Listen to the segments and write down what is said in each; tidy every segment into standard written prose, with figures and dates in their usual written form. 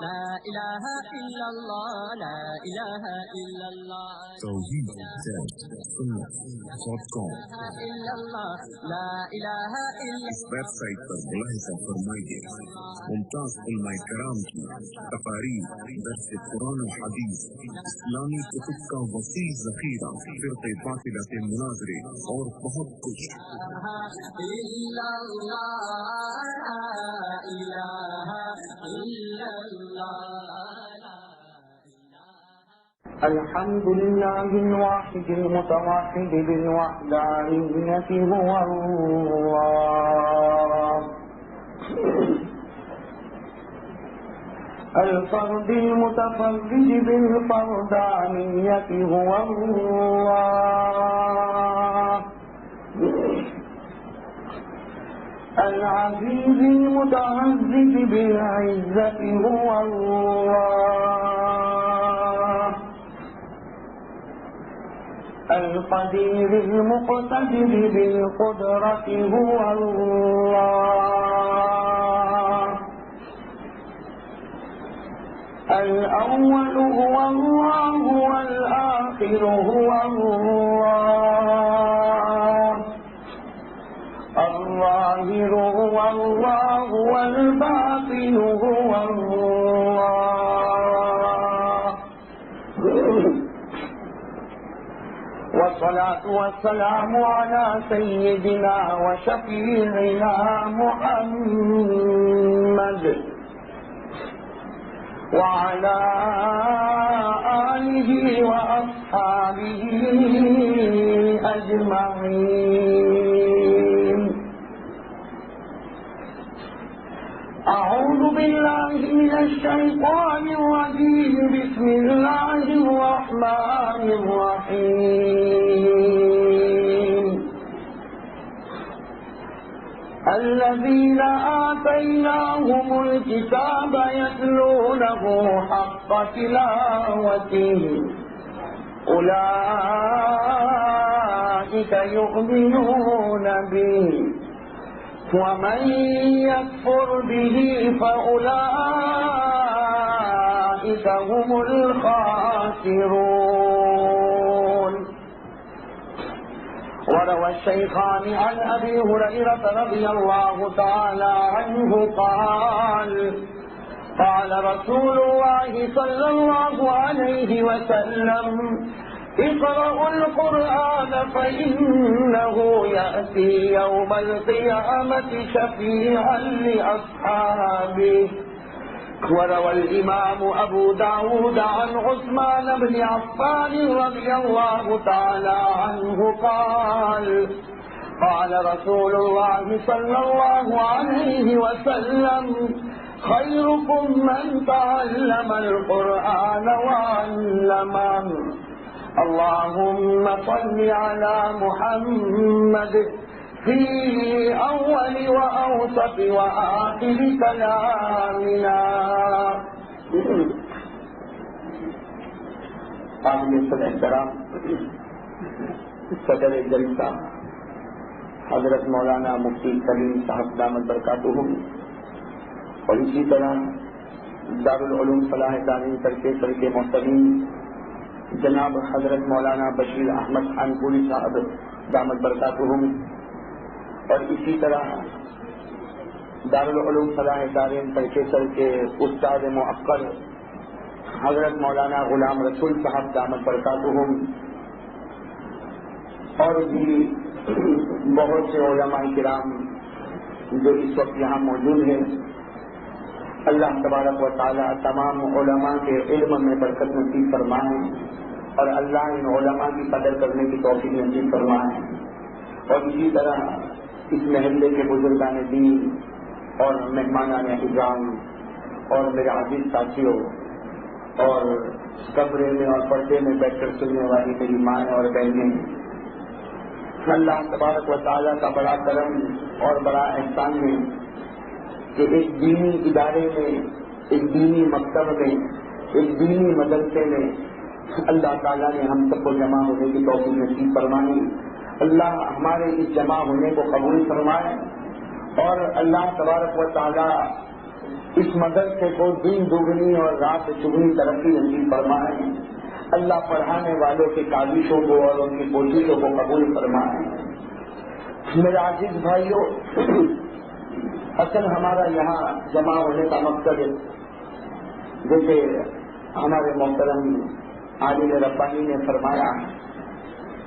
لا إله إلا الله لا إله إلا الله توحید.com إلا الله لا إله إلا اس ویب سائٹ پر ملاحظہ فرمائیے ممتاز علماء کرام کی تقاریر، درس قرآن و حدیث، اسلامی کتب کا وسیع ذخیرہ، فرقہ باطلہ کے مناظرے اور بہت کچھ۔ إلا الله لا إله إلا الله الحمد لله الواحد المتوحد بالوحدانية هو الله، الفرد المتفرد بالفردانية هو الله، العزيز المتعزز بالعزة هو الله، القدير المقتدر بالقدرة هو الله، الأول هو الله والآخر هو الله، الظاهر هو الله والباطن هو الله، والصلاة والسلام على سيدنا وشفيعنا محمد وعلى آله وأصحابه أجمعين. أعوذ بالله من الشيطان الرجيم. بسم الله الرحمن الرحيم. الذين آتيناهم الكتاب يتلونه حق تلاوته أولئك يؤمنون به، ومن يكفر به فأولئك هم الخاسرون. وروى الشيخان عن أبي هريرة رضي الله تعالى عنه قال قال رسول الله صلى الله عليه وسلم: اقرأوا القرآن فإنه يأتي يوم القيامة شفيعا لأصحابه. وروى الإمام أبو داود عن عثمان بن عفان رضي الله تعالى عنه قال قال رسول الله صلى الله عليه وسلم: خيركم من تعلم القرآن وعلمه. اللهم صل على محمد في أول وأوسط وآخر كلامنا. قابل احترام صدر جلسہ حضرت مولانا مفتی کلیم صاحب دامت برکاتہم، اور اسی طرح دارالعلوم فلاح تعلیم سر کے محترم جناب حضرت مولانا بشیر احمد خان پوری صاحب دامت برکاتہم، اور اسی طرح دارالعلوم فلاح تعلیم سر کے استاد مؤقر حضرت مولانا غلام رسول صاحب دامت برکاتہم، اور بھی بہت سے علماء کرام جو اس وقت یہاں موجود ہیں. اللہ تبارک و تعالی تمام علماء کے علم میں برکت نصیب فرمائے، اور اللہ ان علماء کی قدر کرنے کی توفیق نصیب فرمائے. اور اسی طرح اس محلے کے بزرگان دین اور مہمانان اکرام اور میرے عزیز ساتھیوں اور کمرے میں اور پردے میں بیٹھ کر سننے والی میری مائیں اور بہنیں، اللہ تبارک و تعالیٰ کا بڑا کرم اور بڑا احسان ہے کہ ایک دینی ادارے میں، ایک دینی مکتب میں، ایک دینی مدرسے میں اللہ تعالیٰ نے ہم سب کو جمع ہونے کی توفیق نصیب فرمائی. اللہ ہمارے اس جمع ہونے کو قبول فرمائے، اور اللہ تبارک و تعالیٰ اس مدرسے کو دین دوگنی اور رات چگنی ترقی نصیب فرمائے. اللہ پڑھانے والوں کی کاوشوں کو اور ان کی کوششوں کو قبول فرمائے. میرے عزیز بھائیوں، اصل ہمارا یہاں جمع ہونے کا مقصد ہے، جیسے ہمارے محترم عالم ربانی نے فرمایا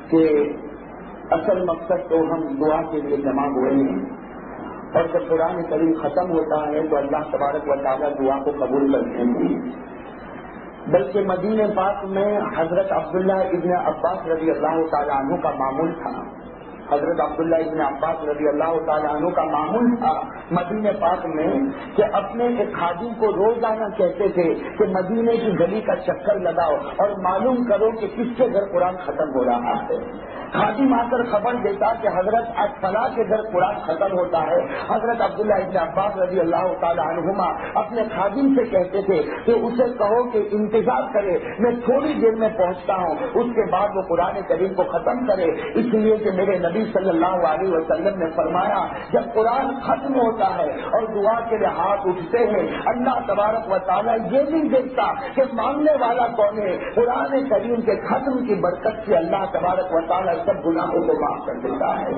کہ اصل مقصد تو ہم دعا کے لیے جمع ہوئے ہیں، اور جب قرآن کریم ختم ہوتا ہے تو اللہ تبارک و تعالیٰ دعا کو قبول کرتے ہیں. بلکہ مدینہ پاک میں حضرت عبداللہ ابن عباس رضی اللہ تعالیٰ عنہ کا معمول تھا. حضرت عبداللہ ابن عباس رضی اللہ تعالیٰ عنہ کا معمول تھا مدینہ پاک میں کہ اپنے ایک خادم کو روزانہ کہتے تھے کہ مدینے کی گلی کا چکر لگاؤ اور معلوم کرو کہ کس کے گھر قرآن ختم ہو رہا ہے. خادم آ کر خبر دیتا کہ حضرت آج فلاں کے گھر قرآن ختم ہوتا ہے. حضرت عبداللہ ابن عباس رضی اللہ تعالیٰ عنہما اپنے خادم سے کہتے تھے کہ اسے کہو کہ انتظار کرے، میں تھوڑی دیر میں پہنچتا ہوں، اس کے بعد وہ قرآن کریم کو ختم کرے. اس لیے کہ میرے نبی صلی اللہ علیہ وسلم نے فرمایا جب قرآن ختم ہوتا ہے اور دعا کے لیے ہاتھ اٹھتے ہیں، اللہ تبارک و تعالیٰ یہ نہیں دیکھتا کہ مانگنے والا کون ہے، قرآن کریم کے ختم کی برکت سے اللہ تبارک و تعالیٰ سب گناہوں کو معاف کر دیتا ہے.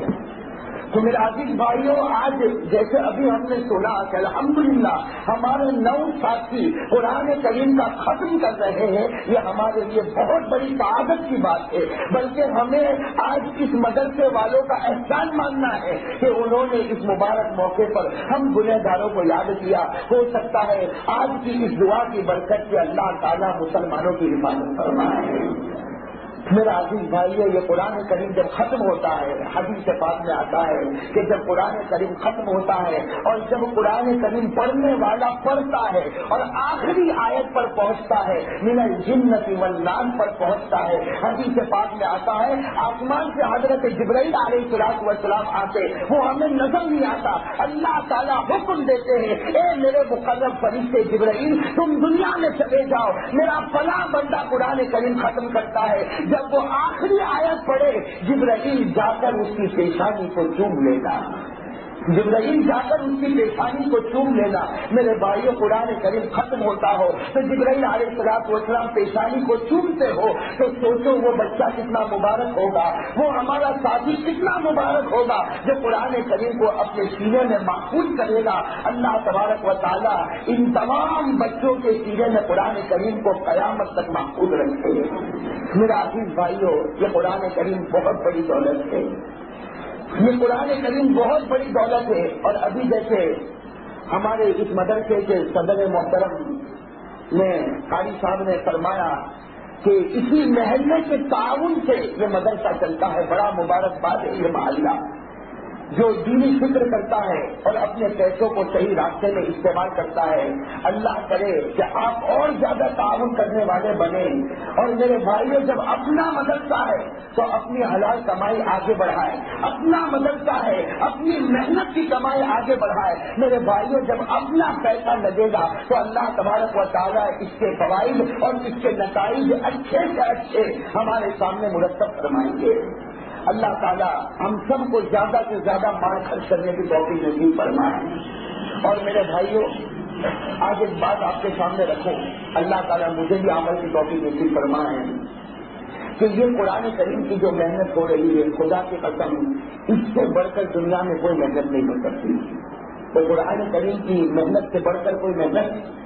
تو میرے عزیز بھائیوں، آج جیسے ابھی ہم نے سنا کہ الحمدللہ ہمارے 9 ساتھی قرآن کریم کا ختم کر رہے ہیں، یہ ہمارے لیے بہت بڑی سعادت کی بات ہے. بلکہ ہمیں آج اس مدرسے والوں کا احسان ماننا ہے کہ انہوں نے اس مبارک موقع پر ہم گنہگاروں کو یاد کیا. ہو سکتا ہے آج کی اس دعا کی برکت سے اللہ تعالیٰ مسلمانوں کی حفاظت فرمائے. میرا عزیز بھائیو، یہ قرآن کریم جب ختم ہوتا ہے، حدیث پاک میں آتا ہے کہ جب قرآن کریم ختم ہوتا ہے اور جب قرآن کریم پڑھنے والا پڑھتا ہے اور آخری آیت پر پہنچتا ہے، من الجنۃ والناس پر پہنچتا ہے، حدیث پاک میں آتا ہے آسمان سے حضرت جبرائیل علیہ السلام آتے، وہ ہمیں نظر نہیں آتا. اللہ تعالیٰ حکم دیتے ہیں اے میرے مقرب فرشتے جبرائیل تم دنیا میں چلے جاؤ، میرا فلاں بندہ قرآن کریم ختم کرتا ہے. جب وہ آخری آیت پڑھے جبرائیل جا کر اس کی پیشانی کو چوم لینا، جبرائیل جا کر اس کی پیشانی کو چوم لینا. میرے بھائیوں، قرآن کریم ختم ہوتا ہو تو جبرائیل علیہ السلام پیشانی کو چومتے ہو تو سوچو وہ بچہ کتنا مبارک ہوگا، وہ ہمارا ساتھی کتنا مبارک ہوگا جو قرآن کریم کو اپنے سینے میں محفوظ کرے گا. اللہ تبارک و تعالیٰ ان تمام بچوں کے سینے میں قرآن کریم کو قیامت تک محفوظ رکھے. میرا عزیز بھائیوں، یہ قرآن کریم بہت بڑی دولت ہے، یہ قرآن کریم بہت بڑی دولت ہے. اور ابھی جیسے ہمارے اس مدرسے کے صدر محترم نے قاری صاحب نے فرمایا کہ اسی محلے کے تعاون سے یہ مدرسہ چلتا ہے. بڑا مبارکباد ہے یہ محلہ جو دینی فکر کرتا ہے اور اپنے پیسوں کو صحیح راستے میں استعمال کرتا ہے. اللہ کرے کہ آپ اور زیادہ تعاون کرنے والے بنے. اور میرے بھائیوں، جب اپنا مدرسہ ہے تو اپنی حلال کمائی آگے بڑھائے، اپنا مدرسہ ہے اپنی محنت کی کمائی آگے بڑھائے. میرے بھائیوں، جب اپنا پیسہ لگے گا تو اللہ تبارک و تعالیٰ اس کے فوائد اور اس کے نتائج اچھے سے اچھے ہمارے سامنے مرتب فرمائیں گے. اللہ تعالیٰ ہم سب کو زیادہ سے زیادہ مال خرچ کرنے کی توفیق نصیب فرمائے. اور میرے بھائیوں، آج ایک بات آپ کے سامنے رکھو، اللہ تعالیٰ مجھے بھی عمل کی توفیق نصیب فرمائے کہ یہ قرآن کریم کی جو محنت ہو رہی ہے، خدا کی قسم اس سے بڑھ کر دنیا میں کوئی محنت نہیں ہو سکتی. تو قرآن کریم کی محنت سے بڑھ کر کوئی محنت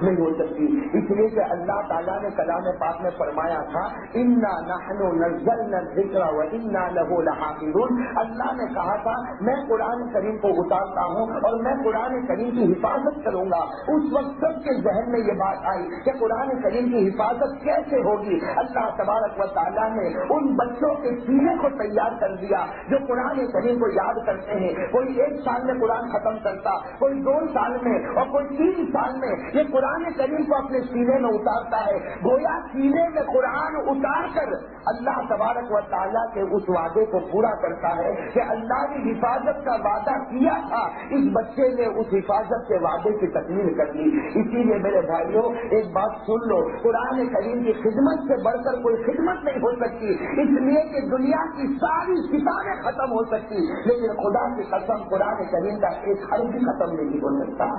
نہیں ہو سکتی. اس لیے کہ اللہ تعالیٰ نے کلام پاک میں فرمایا تھا انا نحن نزلنا الذکر وانا له لحافظون. اللہ نے کہا تھا میں قرآن کریم کو اتارتا ہوں اور میں قرآن کریم کی حفاظت کروں گا. اس وقت سب کے ذہن میں یہ بات آئی کہ قرآن کریم کی حفاظت کیسے ہوگی. اللہ تبارک و تعالیٰ نے ان بچوں کے سینے کو تیار کر دیا جو قرآن کریم کو یاد کرتے ہیں. کوئی 1 سال میں قرآن ختم کرتا، کوئی 2 سال میں اور کوئی 3 سال میں یہ قرآن کریم کو اپنے سینے میں اتارتا ہے. گویا سینے میں قرآن اتار کر اللہ تبارک و تعالیٰ کے اس وعدے کو پورا کرتا ہے کہ اللہ نے حفاظت کا وعدہ کیا تھا، اس بچے نے اس حفاظت کے وعدے کی تکمیل کر دی. اسی لیے میرے بھائیوں ایک بات سن لو، قرآن کریم کی خدمت سے بڑھ کر کوئی خدمت نہیں ہو سکتی. اس لیے کہ دنیا کی ساری کتابیں ختم ہو سکتی لیکن خدا کی قسم قرآن کریم کا ایک حرف بھی ختم نہیں ہو سکتا.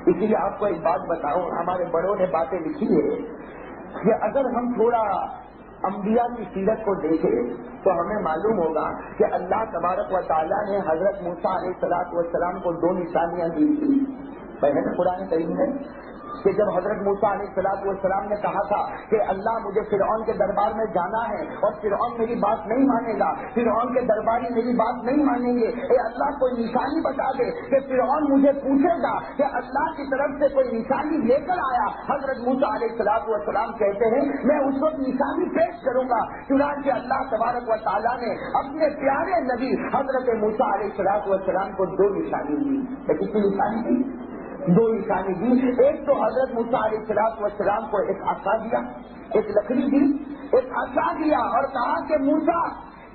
اسی لیے آپ کو ایک بات بتاؤں، ہمارے بڑوں نے باتیں لکھی ہے کہ اگر ہم تھوڑا انبیاء کی سیرت کو دیکھیں تو ہمیں معلوم ہوگا کہ اللہ تبارک و تعالیٰ نے حضرت موسیٰ علیہ السلام کو 2 نشانیاں دی تھی. پہلے تو قرآن کریم ہے کہ جب حضرت موسیٰ علیہ السلام نے کہا تھا کہ اللہ مجھے فرعون کے دربار میں جانا ہے اور فرعون میری بات نہیں مانے گا، فرعون کے درباری میری بات نہیں مانیں گے، اے اللہ کوئی نشانی بتا دے کہ فرعون مجھے پوچھے گا کہ اللہ کی طرف سے کوئی نشانی لے کر آیا. حضرت موسیٰ علیہ السلام کہتے ہیں میں اس وقت نشانی پیش کروں گا. چنانچہ اللہ تبارک و تعالیٰ نے اپنے پیارے نبی حضرت موسیٰ علیہ السلام کو 2 نشانی دی. کتنی نشانی دی؟ 2 نشانی دی. ایک تو حضرت موسیٰ علیہ السلام کو ایک عصا دیا، ایک لکڑی دی، ایک عصا دیا اور کہا کہ موسیٰ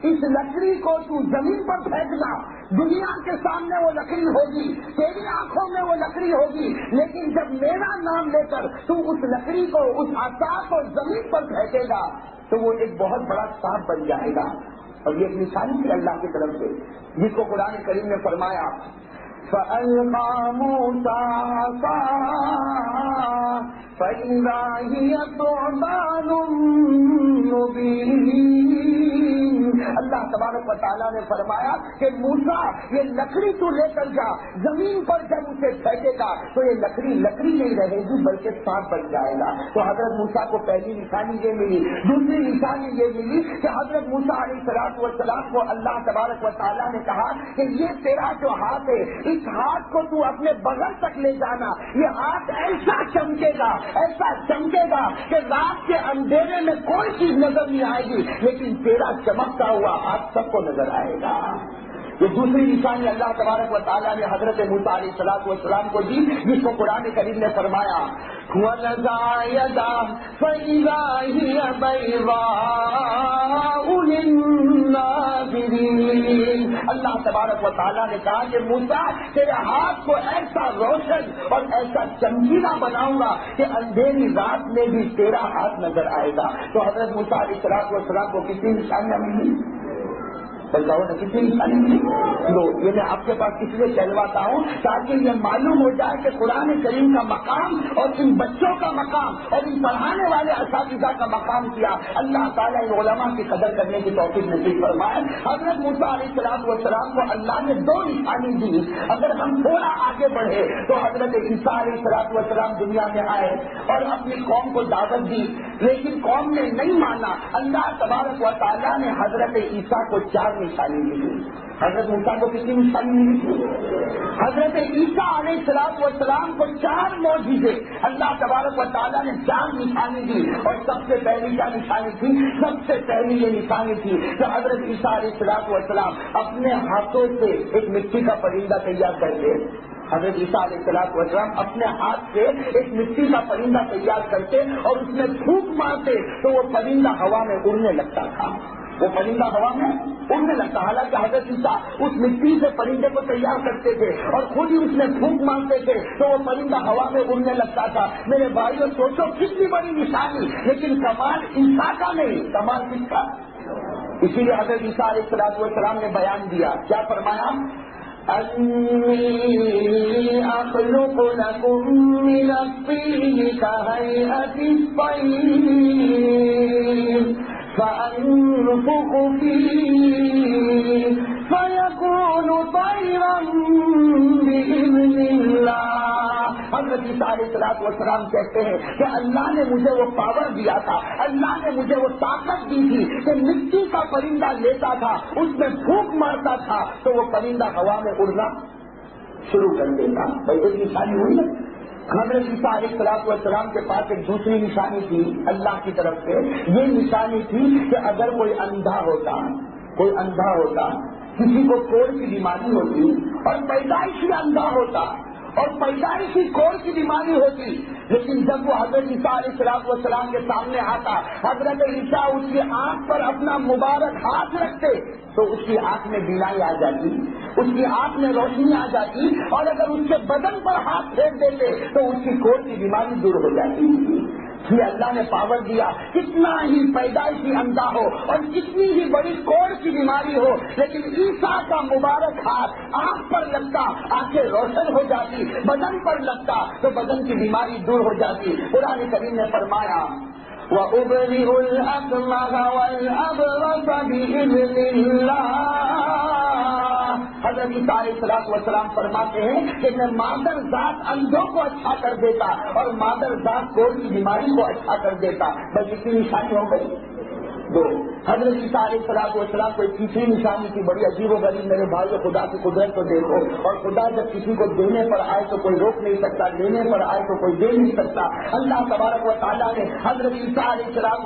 اس لکڑی کو تو زمین پر پھینکنا، دنیا کے سامنے وہ لکڑی ہوگی، تیری آنکھوں میں وہ لکڑی ہوگی، لیکن جب میرا نام لے کر تو اس لکڑی کو، اس عصا کو زمین پر پھینکے گا تو وہ ایک بہت بڑا سانپ بن جائے گا. اور یہ ایک نشانی تھی اللہ کی طرف سے، جس کو قرآن کریم نے فرمایا فَأَلْقَىٰ مُوسَىٰ عَصَاهُ فَإِذَا هِيَ ثُعْبَانٌ مُّبِينٌ. اللہ تبارک و تعالیٰ نے فرمایا کہ موسیٰ یہ لکڑی تو لے کر جا، زمین پر جب اسے پھینکے گا تو یہ لکڑی نہیں رہے گی بلکہ سانپ بن جائے گا. تو حضرت موسیٰ کو پہلی نشانی یہ ملی. دوسری نشانی یہ ملی کہ حضرت موسیٰ علیہ السلام کو اللہ تبارک و تعالیٰ نے کہا کہ یہ تیرا جو ہاتھ ہے اس ہاتھ کو تو اپنے بغل تک لے جانا، یہ ہاتھ ایسا چمکے گا کہ رات کے اندھیرے میں کوئی چیز نظر نہیں آئے گی، لیکن تیرا چمکتا ہوا ہاتھ سب کو نظر آئے گا. یہ دوسری نشانی اللہ تبارک و تعالیٰ نے حضرت موسیٰ علیہ السلام کو دی، جس کو قرآن کریم نے فرمایا وَنَزَعَ يَدَهُ فَإِذَا هِيَ بَيْضَاءُ لِلنَّاظِرِينَ. اللہ تبارک و تعالیٰ نے کہا کہ موسیٰ تیرے ہاتھ کو ایسا روشن اور ایسا چمکیلا بناؤں گا کہ اندھیری رات میں بھی تیرا ہاتھ نظر آئے گا. تو حضرت موسیٰ علیہ السلام کو کتنی نشانیاں ملی؟ کتنی نشانی ملی؟ تو یہ میں آپ کے پاس اس لیے کہلواتا ہوں تاکہ یہ معلوم ہو جائے کہ قرآن کریم کا مقام اور ان بچوں کا مقام اور ان پڑھانے والے اساتذہ کا مقام کیا. اللہ تعالیٰ ان علماء کی قدر کرنے کی توفیق نصیب فرمائے. حضرت موسیٰ علیہ السلام کو اللہ نے 2 نشانی دی. اگر ہم تھوڑا آگے بڑھے تو حضرت عیسیٰ علیہ السلام دنیا میں آئے اور اپنی قوم کو دعوت دی، لیکن قوم نے نہیں مانا. اللہ تبارک و تعالیٰ نے حضرت عیسیٰ کو 4 نشانی ملی. حضرت موسیٰ کو کتنی نشانی ملی تھی؟ حضرت عیسیٰ علیہ السلام کو 4 معجزے اللہ تبارک و تعالیٰ نے 4 نشانی دی. اور سب سے پہلی کیا نشانی تھی؟ سب سے پہلی یہ نشانی تھی کہ حضرت عیسیٰ علیہ السلام اپنے ہاتھوں سے ایک مٹی کا پرندہ تیار کرتے. حضرت عیسیٰ علیہ السلام اپنے ہاتھ سے ایک مٹی کا پرندہ تیار کرتے اور اس میں پھونک مارتے تو وہ پرندہ ہوا میں اڑنے لگتا تھا. وہ پرندہ ہوا میں اڑنے لگتا. حالانکہ حضرت عیسیٰ اس مٹی سے پرندے کو تیار کرتے تھے اور خود ہی اس میں پھونک مارتے تھے تو وہ پرندہ ہوا میں اڑنے لگتا تھا. میرے بھائیوں سوچو کتنی بڑی نشانی، لیکن کمال عیسیٰ کا نہیں، کمال کس کا؟ اسی لیے حضرت عیسیٰ علیہ السلام نے بیان دیا، کیا فرمایا؟ أَنِّي أَخْلُقُ لَكُم مِّنَ الطِّينِ كَهَيْئَةِ الطَّيْرِ فَأَنفُخُ فِيهِ فَيَكُونُ طَيْرًا بِإِذْنِ اللَّهِ. حضرت عیسیٰ علیہ السلام کہتے ہیں کہ اللہ نے مجھے وہ پاور دیا تھا، اللہ نے مجھے وہ طاقت دی تھی کہ مٹی کا پرندہ لیتا تھا، اس میں پھونک مارتا تھا تو وہ پرندہ ہوا میں اڑنا شروع کر دیتا. بھائی ایک نشانی ہوئی نا. حضرت عیسیٰ علیہ السلام کے پاس ایک دوسری نشانی تھی اللہ کی طرف سے. یہ نشانی تھی کہ اگر کوئی اندھا ہوتا، کسی کو کوڑ کی بیماری ہوتی اور پیدائشی اندھا ہوتا اور پیدائشی کوڑ کی بیماری ہوتی، لیکن جب وہ حضرت عیسیٰ علیہ السلام کے سامنے آتا، حضرت عیسیٰ اس کی آنکھ پر اپنا مبارک ہاتھ رکھتے تو اس کی آنکھ میں بینائی آ جاتی، اس کی آنکھ میں روشنی آ جاتی، اور اگر اس کے بدن پر ہاتھ پھیر دیتے تو اس کی کوڑ کی بیماری دور ہو جاتی. یہ اللہ نے پاور دیا، کتنا ہی پیدائشی اندھا ہو اور کتنی ہی بڑی کوڑ کی بیماری ہو، لیکن عیسیٰ کا مبارک ہاتھ آنکھ پر لگتا، آنکھیں روشن ہو جاتی، بدن پر لگتا تو بدن کی بیماری دور ہو جاتی۔ قرآن کریم نے فرمایا وَأُبْرِئُ الْأَكْمَحَ وَالْأَبْرَصَ بِإِذْنِ اللَّهِ۔ حضرت عیسیٰ علیہ السلام فرماتے ہیں کہ میں مادر ذات اندھوں کو اچھا کر دیتا اور مادر ذات کوڑ کی بیماری کو اچھا کر دیتا، بس اتنی نشانی ہو گئی۔ دو، حضرت عیسیٰ علیہ السلام کو ایک تیسری نشانی کی، بڑی عجیب و غریب میرے بھائیو، خدا کی قدرت کو دیکھو، اور خدا جب کسی کو دینے پر آئے تو کوئی روک نہیں سکتا، لینے پر آئے تو کوئی دے نہیں سکتا۔ اللہ تبارک و تعالیٰ نے حضرت عیسیٰ علیہ السلام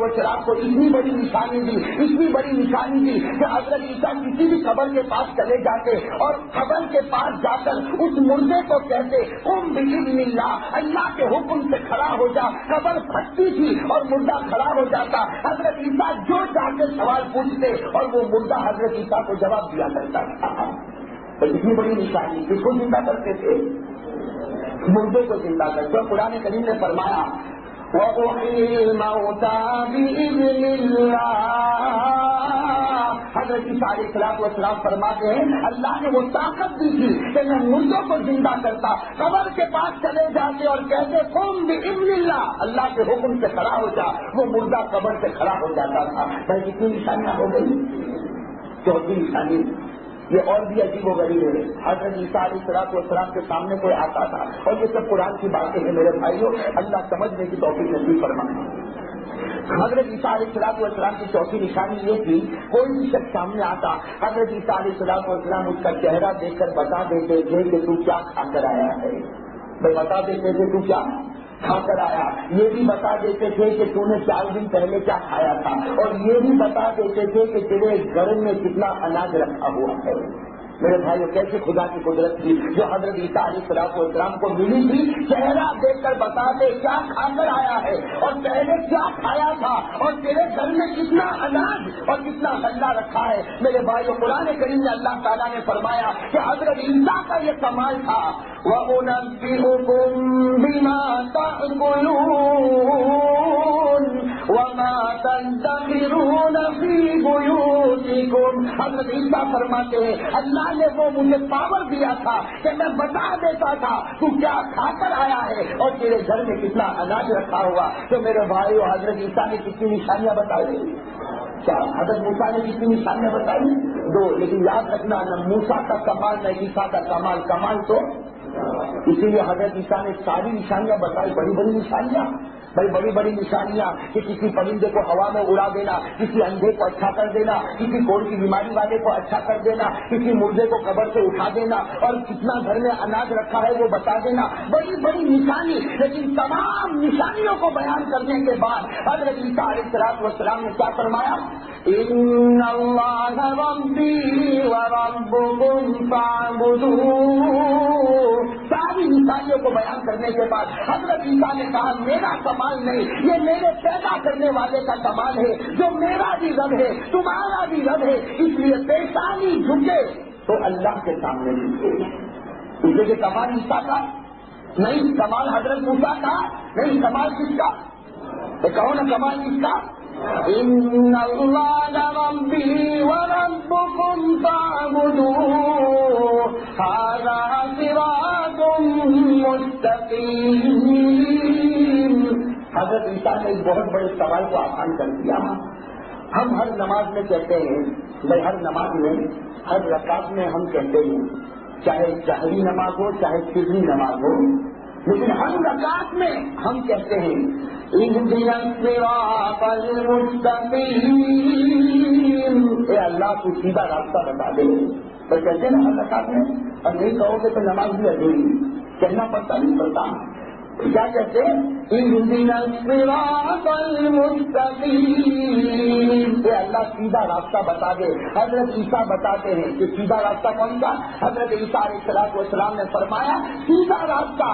کو اتنی بڑی نشانی دی، اتنی بڑی نشانی دی کہ حضرت عیسیٰ کسی بھی قبر کے پاس چلے جاتے اور قبر کے پاس جا کر اس مردے کو کہتے قم بإذن اللہ، اللہ کے حکم سے کھڑا ہو جا۔ قبر پھٹتی تھی اور مردہ کھڑا ہو جاتا، حضرت عیسیٰ جو جا کے سوال پوچھتے اور وہ مردہ حضرت عیسیٰ کو جواب دیا کرتا تھا۔ تو اتنی بڑی نشانی، کس کو زندہ کرتے تھے؟ مردے کو زندہ کرتے۔ قرآن کریم نے فرمایا وَأُحْيِي الْمَوْتَىٰ بِإِذْنِ اللَّهِ۔ حضرت عیسیٰ علیہ السلام فرماتے ہیں اللہ نے وہ طاقت دی تھی کہ میں مردوں کو زندہ کرتا، قبر کے پاس چلے جاتے اور کہتے قم بإذن اللہ، اللہ کے حکم سے کھڑا ہو جا، وہ مردہ قبر سے کھڑا ہو جاتا تھا۔ بھائی کتنی نشانیاں ہو گئی؟ چوتھی نشانی یہ اور بھی عجیب و غریب ہے۔ حضرت عیسیٰ علیہ السلام کے سامنے کوئی آتا تھا، اور یہ سب قرآن کی باتیں ہیں میرے بھائیوں، اللہ سمجھنے کی توفیق نصیب فرمائے۔ حضرت عیسیٰ علیہ السلام کی چوتھی نشانی یہ تھی، کوئی بھی شخص سامنے آتا، حضرت عیسیٰ علیہ السلام اس کا چہرہ دیکھ کر بتا دیتے تھے کہ تو کیا کھا کر آیا ہے۔ بھائی بتا دیتے تھے تو کیا کھا کر آیا، یہ بھی بتا دیتے تھے کہ تو نے 4 دن پہلے کیا کھایا تھا، اور یہ بھی بتا دیتے تھے کہ تیرے گھر میں کتنا اناج رکھا ہوا ہے۔ میرے بھائیو کیسے خدا کی قدرت تھی جو حضرت عیسیٰ علیہ السلام کو ملی تھی، چہرہ دیکھ کر بتا دے کیا کھا کر آیا ہے اور پہلے کیا کھایا تھا اور تیرے گھر میں کتنا اناج اور کتنا غلہ رکھا ہے۔ میرے بھائیو قرآن کریم میں اللہ تعالیٰ نے فرمایا کہ حضرت عیسیٰ کا یہ کمال تھا وَأُنَبِّئُكُم بِمَا تَأْكُلُونَ وَمَا تَدَّخِرُونَ فِي بُيُوتِكُمْ۔ حضرت عیسیٰ فرماتے ہیں اللہ نے وہ مجھے پاور دیا تھا کہ میں بتا دیتا تھا تو کیا کھا کر آیا ہے اور تیرے گھر میں کتنا اناج رکھا ہوا۔ تو میرے بھائیو حضرت عیسیٰ نے کتنی نشانیاں بتائی؟ کیا حضرت موسیٰ نے کتنی نشانیاں بتائی؟ 2، لیکن یاد رکھنا نہ موسیٰ کا کمال نہ عیسیٰ کا کمال، کمال تو اسی لیے حضرت عیسیٰ نے ساری نشانیاں بتائی، بڑی بڑی نشانیاں، بڑی بڑی نشانیاں کہ کسی پرندے کو ہوا میں اڑا دینا، کسی اندھے کو اچھا کر دینا، کسی کوڑ کی بیماری والے کو اچھا کر دینا، کسی مردے کو قبر سے اٹھا دینا، اور کتنا گھر میں اناج رکھا ہے وہ بتا دینا، بڑی بڑی نشانی۔ لیکن تمام نشانیوں کو بیان کرنے کے بعد حضرت عیسیٰ علیہ السلام نے کیا فرمایا؟ ان اللہ ربی وربکم فاعبدوہ۔ ساری نشانیوں کو بیان کرنے کے بعد حضرت عیسیٰ نے کہا میرا کمال نہیں، یہ میرے پیدا کرنے والے کا کمال ہے جو میرا بھی رب ہے تمہارا بھی رب ہے، اس لیے پیشانی جھکے تو اللہ کے سامنے جھکے۔ اس لیے کمال عیسیٰ کا نہیں، کمال حضرت موسیٰ کا نہیں، کمال کس کا؟ کہو نا کمال کس کا؟ ان اللہ ربی وربکم فاعبدوہ ھذا صراط مستقیم۔ حضرت عیسیٰ نے ایک بہت بڑے سوال کو آسان کر دیا۔ ہم ہر نماز میں کہتے ہیں، بھائی ہر نماز میں ہر رکعت میں ہم کہتے ہیں، چاہے جہری نماز ہو چاہے سری نماز ہو، لیکن ہر رکعت میں ہم کہتے ہیں اہدنا الصراط المستقیم، اے اللہ تو سیدھا راستہ بتا دے۔ تو کہتے ہیں نا ہر رکعت میں، اور نہیں کہو گے تو نماز بھی ادھوری، کہنا پڑتا نہیں پڑتا۔ کیا کہتے ہیں؟ اہدنا الصراط المستقیم، اے اللہ سیدھا راستہ بتا دے۔ حضرت عیسیٰ بتاتے ہیں کہ سیدھا راستہ کون سا؟ حضرت عیسیٰ علیہ السلام نے فرمایا سیدھا راستہ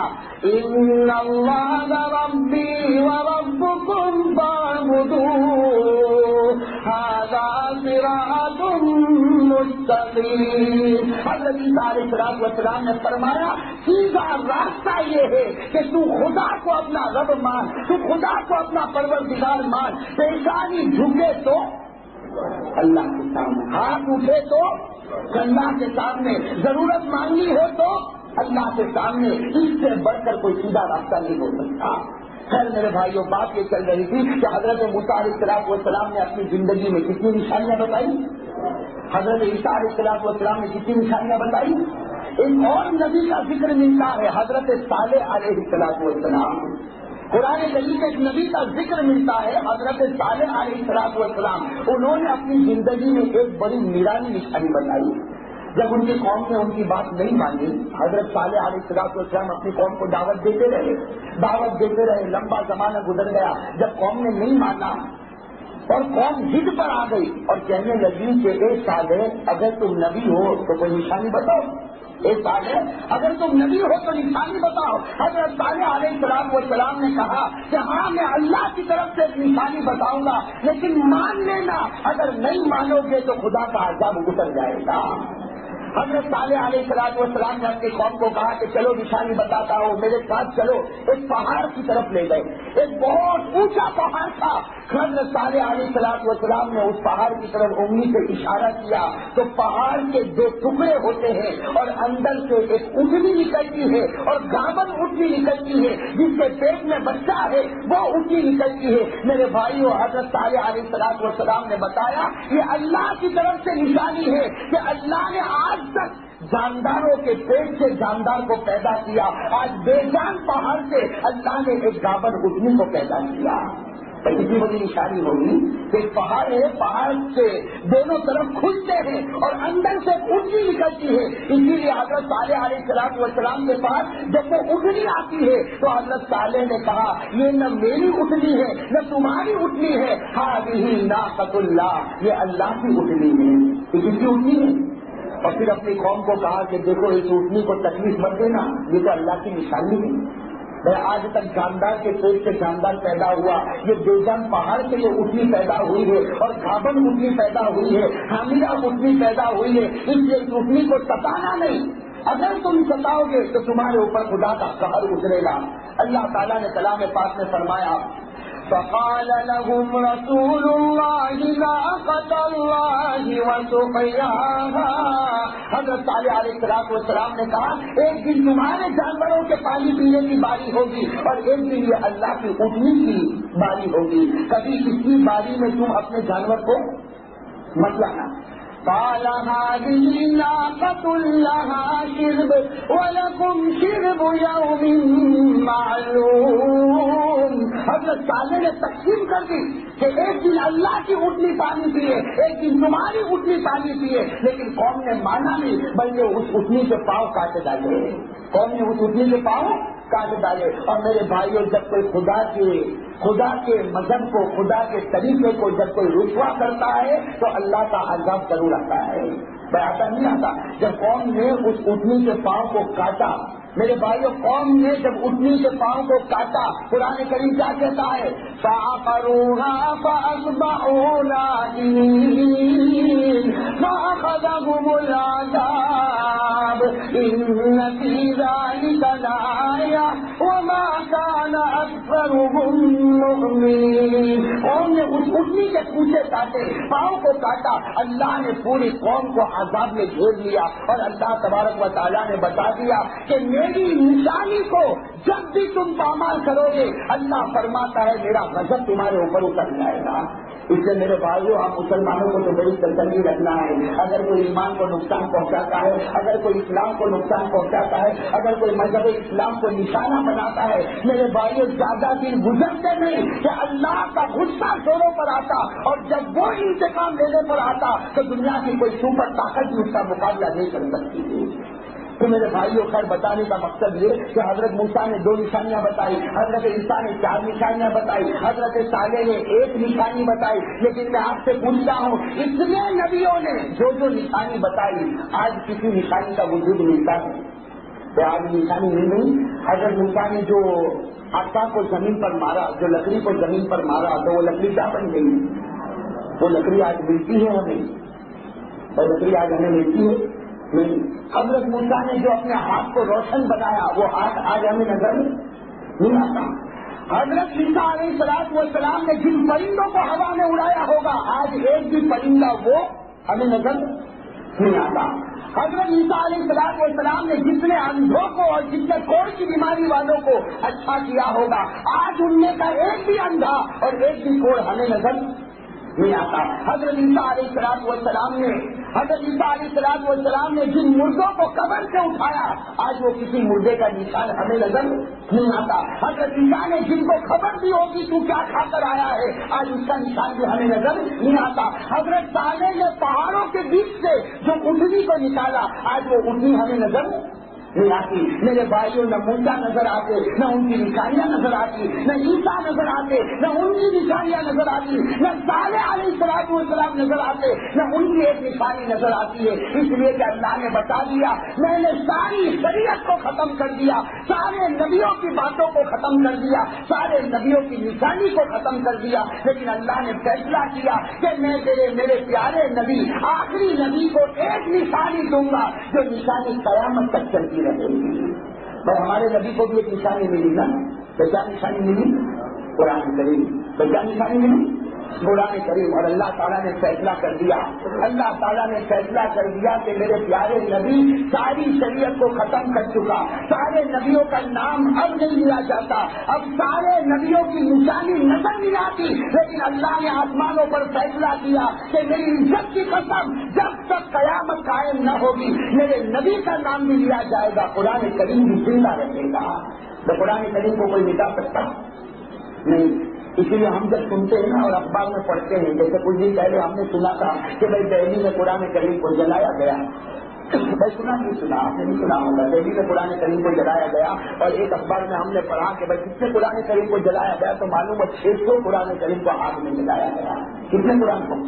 ان اللہ ربی وربکم فاعبدوہ ھذا صراط مستقیم۔ المستقیم. حضرت عیسیٰ علیہ السلام نے فرمایا سیدھا راستہ یہ ہے کہ تو خدا کو اپنا رب مان، تو خدا کو اپنا پروردگار مان. پیشانی جھکے تو اللہ کے سامنے، ہاتھ اٹھے تو اللہ کے سامنے، ضرورت مانگنی ہو تو اللہ کے سامنے. اس سے بڑھ کر کوئی سیدھا راستہ نہیں ہو سکتا. خیر میرے بھائیوں، بات یہ چل رہی تھی کہ حضرت موسیٰ علیہ السلام نے اپنی زندگی میں کتنی نشانیاں بتائی. حضرت عیسیٰ علیہ السلام نے کتنی نشانیاں بتائی. ایک اور نبی کا ذکر ملتا ہے، حضرت صالح علیہ السلام. قرآن کریم میں ایک نبی کا ذکر ملتا ہے، حضرت صالح علیہ السلام. انہوں نے اپنی زندگی میں ایک بڑی نرالی نشانی بتائی. جب ان کی قوم نے ان کی بات نہیں مانی، حضرت صالح علیہ السلام اپنی قوم کو دعوت دیتے رہے. لمبا زمانہ گزر گیا. جب قوم نے نہیں مانا اور قوم ضد پر آ گئی اور کہنے لگی کہ اے صالح اگر تم نبی ہو تو کوئی نشانی بتاؤ. اے صالح اگر تم نبی ہو تو نشانی بتاؤ. حضرت صالح علیہ السلام نے کہا کہ ہاں میں اللہ کی طرف سے ایک نشانی بتاؤں گا، لیکن مان لینا اگر نہیں مانو گے تو خدا کا عذاب اتر جائے گا. حضرت صالح علیہ السلام نے اپنی قوم کو کہا کہ چلو نشانی بتاتا ہوں، میرے ساتھ چلو. ایک پہاڑ کی طرف لے گئے. ایک بہت اونچا پہاڑ تھا. حضرت صالح علیہ السلام نے اس پہاڑ کی طرف انگلی سے اشارہ کیا تو پہاڑ کے دو ٹکڑے ہوتے ہیں اور اندر سے ایک اٹھنی نکلتی ہے اور گابن اٹھنی نکلتی ہے، جس کے پیٹ میں بچہ ہے وہ اٹھنی نکلتی ہے. میرے بھائیوں، حضرت صالح علیہ السلام نے بتایا یہ اللہ کی طرف سے نشانی ہے کہ اللہ نے آج تک جانداروں کے پیٹ سے جاندار کو پیدا کیا. آج بے جان پہاڑ سے اللہ نے ایک گابن اٹھنی کو پیدا کیا. اتنی بڑی نشانی ہوگی کہ پہاڑ ہے، پہاڑ سے دونوں طرف کھلتے ہیں اور اندر سے اٹھنی نکلتی ہے. اسی لیے حضرت صالح علیہ السلام کے پاس جب وہ اٹھنی آتی ہے تو حضرت صالح نے کہا یہ نہ میری اٹھنی ہے نہ تمہاری اٹھنی ہے، ہذہ ناقۃ اللہ، یہ اللہ کی اٹھنی ہے. یہ کس کی اٹھنی ہے؟ اور پھر اپنی قوم کو کہا کہ دیکھو اس اٹھنی کو تکلیف مت دینا، یہ تو اللہ کی نشانی ہے. آج تک جاندار کے پیٹ سے جاندار پیدا ہوا، یہ بے جان پہاڑ سے یہ اٹھنی پیدا ہوئی ہے اور گابن اٹھنی پیدا ہوئی ہے، حاملہ اٹھنی پیدا ہوئی ہے. اس لیے اس اٹھنی کو ستانا نہیں، اگر تم ستاؤ گے تو تمہارے اوپر خدا کا قہر اترے گا. اللہ تعالیٰ نے کلام پاک میں فرمایا فقال لهم رسول الله ناقة الله وسقياها. حضرت صالح علیہ السلام نے کہا ایک دن تمہارے جانوروں کے پانی پینے کی باری ہوگی اور ایک دن یہ اللہ کی اٹھنی کی باری ہوگی. کبھی اس کی باری میں تم اپنے جانور کو مت لانا. قال هذه ناقة لها شرب ولكم شرب يوم معلوم. حضرت صالح نے تقسیم کر دی کہ ایک دن اللہ کی اٹھنی پانی پیے، ایک دن تمہاری اٹھنی پانی پیے. لیکن قوم نے مانا نہیں، بلکہ اس اٹھنی کے پاؤں کاٹ ڈالے. قوم نے اس اٹھنی کے پاؤں کاٹ ڈالے. اور میرے بھائیوں، جب کوئی خدا کے مذہب کو، خدا کے طریقے کو جب کوئی رسوا کرتا ہے تو اللہ کا عذاب ضرور آتا ہے. آتا نہیں آتا. جب قوم نے اس اٹھنی کے پاؤں کو کاٹا، میرے بھائیوں، قوم نے جب اٹھنی کے پاؤں کو کاٹا، قرآن کریم کیا کہتا ہے فَعَقَرُوهَا فَأَصْبَحُوا نَادِمِينَ فَأَخَذَهُمُ الْعَذَابُ إِنَّ فِي ذَلِكَ لَآيَةً وَمَا كَانَ أَكْثَرُهُم مُؤْمِنِينَ. قوم نے اس اٹھنی کے کوچے کاٹے، پاؤں کو کاٹا. اللہ نے پوری قوم کو عذاب میں گھیر لیا اور اللہ تبارک و تعالیٰ نے بتا دیا کہ میری نشانی کو جب بھی تم پامال کرو گے اللہ فرماتا ہے میرا غضب تمہارے اوپر اتر جائے گا. اس لیے میرے بھائیوں، ہم مسلمانوں کو تو بڑی تسلی رکھنا ہے. اگر کوئی ایمان کو نقصان پہنچاتا ہے، اگر کوئی اسلام کو نقصان پہنچاتا ہے، اگر کوئی مذہب اسلام کو نشانہ بناتا ہے، میرے بھائیوں زیادہ دن گزرتے نہیں کہ اللہ کا غصہ زوروں پر آتا اور جب وہ انتقام لینے پر آتا تو دنیا کی کوئی سپر طاقت بھی اس کا مقابلہ نہیں کر سکتی تھی. تو میرے بھائیوں، خیر بتانے کا مقصد یہ کہ حضرت موسیٰ نے 2 نشانیاں بتائی، حضرت عیسیٰ نے 4 نشانیاں بتائی، حضرت صالح نے 1 نشانی بتائی. لیکن میں آپ سے پوچھتا ہوں، اتنے نبیوں نے جو نشانی بتائی، آج کسی نشانی کا وجود ملتا ہے؟ تو آج نشانی نہیں ملی. حضرت موسیٰ نے جو آٹا کو زمین پر مارا، جو لکڑی کو زمین پر مارا، تو وہ لکڑی کیا بن گئی؟ وہ لکڑی آج ملتی ہے ہمیں؟ اور بکری آج ہمیں ملتی ہے نہیں. حضرت موسیٰ نے جو اپنے ہاتھ کو روشن بنایا وہ ہاتھ آج ہمیں نظر نہیں آتا. حضرت عیسیٰ علیہ السلام نے جن پرندوں کو ہوا میں اڑایا ہوگا آج ایک بھی پرندہ وہ ہمیں نظر نہیں آتا. حضرت عیسیٰ علیہ السلام نے جتنے اندھوں کو اور جتنے کوڑ کی بیماری والوں کو اچھا کیا ہوگا آج ان میں کا ایک بھی اندھا اور ایک بھی کوڑ ہمیں نظر نہیں آتا. حضرت عیسیٰ علیہ السلام نے جن مردوں کو قبر سے اٹھایا آج وہ کسی مردے کا نشان ہمیں نظر نہیں آتا. حضرت عیسیٰ نے جن کو خبر دی ہوگی تو کیا کھا کر آیا ہے آج اس کا نشان بھی ہمیں نظر نہیں آتا. حضرت صالح نے پہاڑوں کے بیچ سے جو اٹھنی کو نکالا آج وہ اٹھنی ہمیں نظر نہیں آتی. میرے بھائیوں نہ موسیٰ نظر آتے نہ ان کی نشانیاں نظر آتی نہ عیسیٰ نظر آتے نہ ان کی نشانیاں نظر آتی نہ صالح علیہ السلام نظر آتے نہ ان کی ایک نشانی نظر آتی ہے. اس لیے کہ اللہ نے بتا دیا میں نے ساری شریعت کو ختم کر دیا, سارے نبیوں کی باتوں کو ختم کر دیا, سارے نبیوں کی نشانی کو ختم کر دیا. لیکن اللہ نے فیصلہ کیا کہ میں میرے پیارے نبی آخری نبی کو ایک نشانی دوں گا جو نشانی قیامت تک چلتی رہے گی. بھائی ہمارے نبی کو بھی ایک نشانی ملی نا. تو کیا نشانی ملی؟ قرآن کریم. تو کیا نشانی ملی؟ قرآن کریم. اور اللہ تعالیٰ نے فیصلہ کر دیا, اللہ تعالیٰ نے فیصلہ کر دیا کہ میرے پیارے نبی ساری شریعت کو ختم کر چکا. سارے نبیوں کا نام اب نہیں لیا جاتا, اب سارے نبیوں کی نشانی نظر نہیں آتی. لیکن اللہ نے آسمانوں پر فیصلہ کیا کہ میری عزت کی قسم جب تک قیامت قائم نہ ہوگی میرے نبی کا نام بھی لیا جائے گا, قرآن کریم بھی زندہ رہے گا. تو قرآن کریم کو کوئی مٹا سکتا نہیں. اسی لیے ہم جب سنتے ہیں نا اور اخبار میں پڑھتے ہیں, جیسے کچھ دن پہلے ہم نے سنا تھا کہ بھائی دہلی میں قرآن کریم کو جلایا گیا. بھائی سنا نہیں سنا, آپ نے نہیں سنا ہوگا. دہلی میں قرآن کریم کو جلایا گیا اور ایک اخبار میں ہم نے پڑھا کہ بھائی کتنے قرآن کریم کو جلایا گیا, تو معلوم ہے 600 قرآن کریم کو آگ میں جلایا گیا. کتنے قرآن کو؟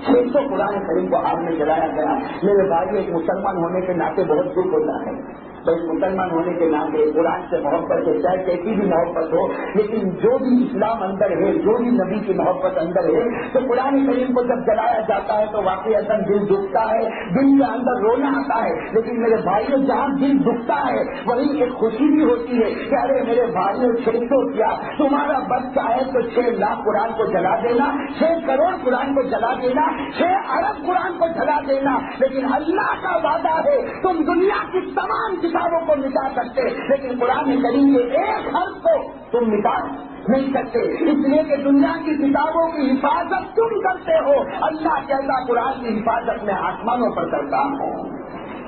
600 قرآن کریم کو آگ میں جلایا گیا. میرے بھائی ایک مسلمان ہونے کے ناطے بہت دکھ ہوتا ہے. بھائی مسلمان ہونے کے ناطے قرآن سے محبت ہے, چاہے کیسی بھی محبت ہو, لیکن جو بھی اسلام اندر ہے, جو بھی نبی کی محبت اندر ہے, تو قرآن کریم کو جب جلایا جاتا ہے تو واقعی اصل دل دکھتا ہے, دل کے اندر رونا آتا ہے. لیکن میرے بھائیوں جہاں دل دکھتا ہے وہیں ایک خوشی بھی ہوتی ہے کہ ارے میرے بھائیوں 600 کیا, تمہارا بس چاہے تو 6 لاکھ قرآن کو جلا دینا, 6 کروڑ قرآن کو جلا دینا, 6 ارب قرآن کو جلا دینا, لیکن اللہ کا وعدہ ہے تم دنیا کی تمام کتابوں کو مٹا سکتے لیکن قرآن کریم کے ایک حرف کو تم مٹا نہیں سکتے. اس لیے کہ دنیا کی کتابوں کی حفاظت تم کرتے ہو, اللہ کہتا قرآن کی حفاظت میں آسمانوں پر کرتا ہوں.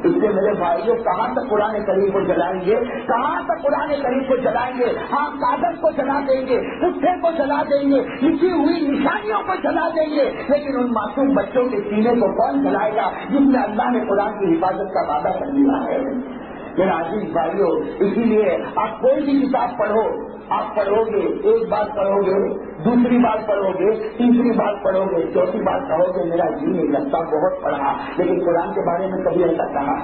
اس لیے میرے بھائیوں کہاں تک قرآن کریم کو جلائیں گے, کہاں تک قرآن کریم کو جلائیں گے؟ ہاں کاغذ کو جلا دیں گے, پٹھے کو جلا دیں گے, لکھی ہوئی نشانیوں کو جلا دیں گے, لیکن ان معصوم بچوں کے سینے کو کون جلائے گا جس میں اللہ نے قرآن کی حفاظت کا وعدہ کر دیا ہے. میرا عزیز بھائیوں, اسی لیے آپ کوئی بھی کتاب پڑھو, آپ پڑھو گے, ایک بار پڑھو گے, دوسری بار پڑھو گے, تیسری بار پڑھو گے, چوتھی بار کہو گے میرا جی نہیں لگتا, بہت پڑھا, لیکن قرآن کے بارے میں کبھی ایسا کہا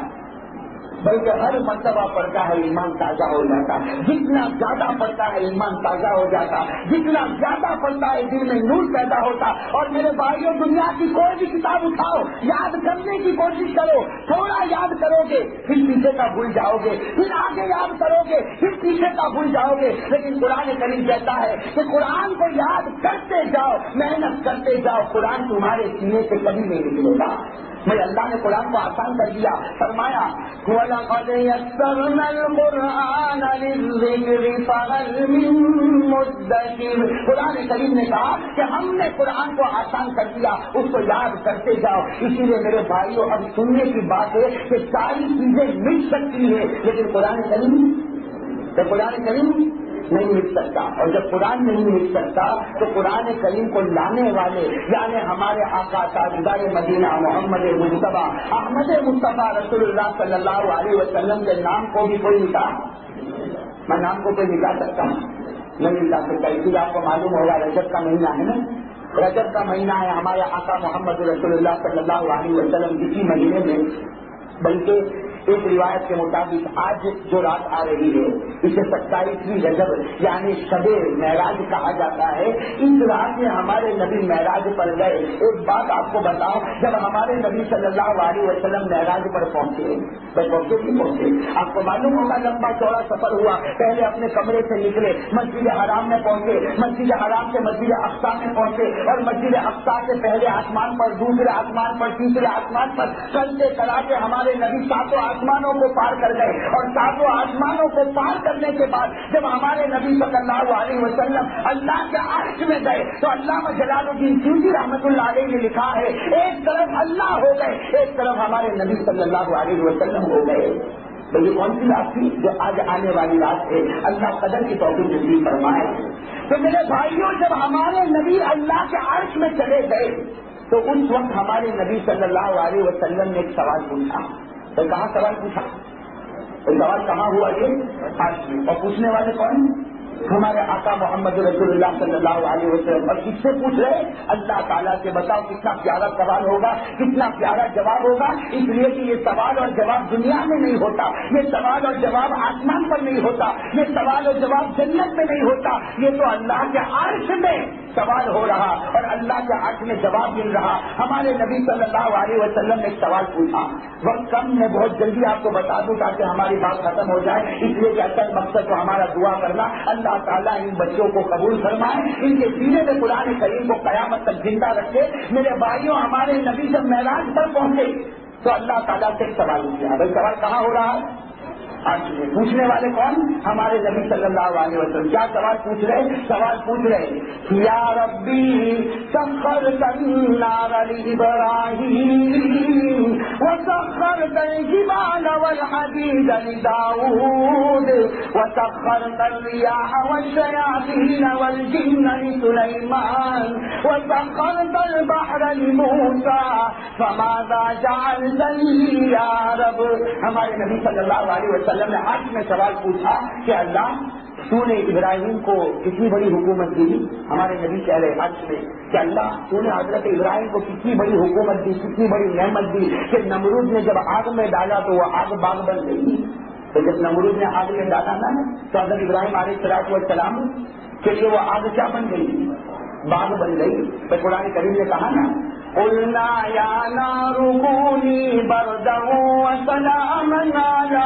بلکہ ہر مرتبہ پڑھتا ہے ایمان تازہ ہو جاتا ہے. جتنا زیادہ پڑھتا ہے ایمان تازہ ہو جاتا, جتنا زیادہ پڑھتا ہے دل میں نور پیدا ہوتا. اور میرے بھائیوں دنیا کی کوئی بھی کتاب اٹھاؤ, یاد کرنے کی کوشش کرو, تھوڑا یاد کرو گے پھر پیچھے کا بھول جاؤ گے, پھر آگے یاد کرو گے پھر پیچھے کا بھول جاؤ گے. لیکن قرآن کریم کہتا ہے کہ قرآن کو یاد کرتے جاؤ, محنت کرتے جاؤ, قرآن تمہارے سینے سے کبھی نہیں نکلے گا. بھائی اللہ نے قرآن کو آسان کر دیا, فرمایا وَلَقَدْ يَسَّرْنَا الْقُرْآنَ لِلذِّكْرِ فَهَلْ مِن مُّدَّكِرٍ. قرآن کریم نے کہا کہ ہم نے قرآن کو آسان کر دیا, اس کو یاد کرتے جاؤ. اسی لیے میرے بھائیوں اب سننے کی بات ہے کہ ساری چیزیں مل سکتی ہے, لیکن قرآن کریم نہیں مل سکتا. اور جب قرآن نہیں مل سکتا تو قرآن کریم کو لانے والے یعنی ہمارے آقا تاجدار مدینہ محمد مصطفیٰ احمد مصطفیٰ رسول اللہ صلی اللہ علیہ وسلم کے نام کو بھی کوئی مٹا, میں نام کو کوئی مٹا سکتا ہوں نہیں مٹا سکتا. اسی لیے آپ کو معلوم ہوگا رجب کا مہینہ ہے نا, رجب کا مہینہ ہے, ہمارے آقا محمد رسول اللہ صلی اللہ علیہ وسلم اسی مہینے میں بلکہ ایک روایت کے مطابق آج جو رات آ رہی ہے اسے 27ویں رجب یعنی شب معراج کہا جاتا ہے. اس رات میں ہمارے نبی معراج پر گئے. ایک بات آپ کو بتاؤ, جب ہمارے نبی صلی اللہ علیہ وسلم معراج پر پہنچے آپ کو معلوم ہوگا لمبا چوڑا سفر ہوا. پہلے اپنے کمرے سے نکلے, مسجد حرام میں پہنچے, مسجد حرام سے مسجد اقصی میں پہنچے, اور مسجد اقصی سے پہلے آسمان پر, دوسرے آسمان پر, تیسرے آسمان پر چلتے چلاتے ہمارے نبی 7 آسمانوں کو پار کر گئے. اور 7 آسمانوں کو پار کرنے کے بعد جب ہمارے نبی صلی اللہ علیہ وسلم اللہ کے عرش میں گئے تو علامہ جلال الدین سیوطی رحمۃ اللہ علیہ نے لکھا ہے, ایک طرف اللہ ہو گئے, ایک طرف ہمارے نبی صلی اللہ علیہ وسلم ہو گئے. تو یہ کون سی رات تھی جو آج آنے والی رات ہے؟ اللہ قدر کی توفیق نصیب فرمائے. تو میرے بھائیوں, جب ہمارے نبی اللہ کے عرش میں چلے گئے تو اس وقت ہمارے نبی صلی اللہ علیہ وسلم نے ایک سوال پوچھا. تو کہاں سوال پوچھا؟ سوال کہاں ہوا یہ؟ عرش میں. اور پوچھنے والے کون؟ ہمارے آقا محمد رسول اللہ صلی اللہ علیہ وسلم. اور کس سے پوچھ رہے؟ اللہ تعالیٰ سے. بتاؤ کتنا پیارا سوال ہوگا, کتنا پیارا جواب ہوگا. اس لیے کہ یہ سوال اور جواب دنیا میں نہیں ہوتا, یہ سوال اور جواب آسمان پر نہیں ہوتا, یہ سوال اور جواب جنت میں نہیں ہوتا. یہ تو اللہ کے عرش میں سوال ہو رہا اور اللہ کے عرش میں جواب مل رہا. ہمارے نبی صلی اللہ علیہ وسلم نے ایک سوال پوچھا. وقت کم, میں بہت جلدی آپ کو بتا دوں تاکہ ہماری بات ختم ہو جائے. اس لیے کہ اصل مقصد تو ہمارا دعا کرنا. اللہ تعالیٰ ان بچوں کو قبول فرمائے, ان کے سینے میں قرآن کریم کو قیامت تک زندہ رکھے. میرے بھائیوں, ہمارے نبی جب معراج پر پہنچے تو اللہ تعالیٰ سے ایک سوال کیا. بھائی سوال کہاں ہو رہا ہے؟ پوچھنے والے کون؟ ہمارے نبی صلی اللہ علیہ وسلم. کیا سوال پوچھ رہے؟ سوال پوچھ رہے یا ربی سخرت النار لإبراہیم وسخرت الجبال والحديد لداود وسخرت الرياح والشياطين والجن لسليمان وسخرت البحر لموسى فماذا جعلت لي يا رب. ہمارے نبی صلی اللہ علیہ وسلم نے عرش میں سوال پوچھا کہ اللہ تو نے ابراہیم کو کتنی بڑی حکومت دی. ہمارے نبی کہہ رہے عرش میں کہ اللہ تو نے حضرت ابراہیم کو کتنی بڑی حکومت دی, کتنی بڑی نعمت دی کہ نمرود نے جب آگ میں ڈالا تو وہ آگ باغ بن گئی. تو جب نمرود نے آگ میں ڈالا نا تو حضرت ابراہیم علیہ السلام کے لیے وہ آگ کیا بن گئی؟ باغ بن گئی. تو قرآن کریم نے کہا نا قلنا یا نار کونی بردا وسلاما علی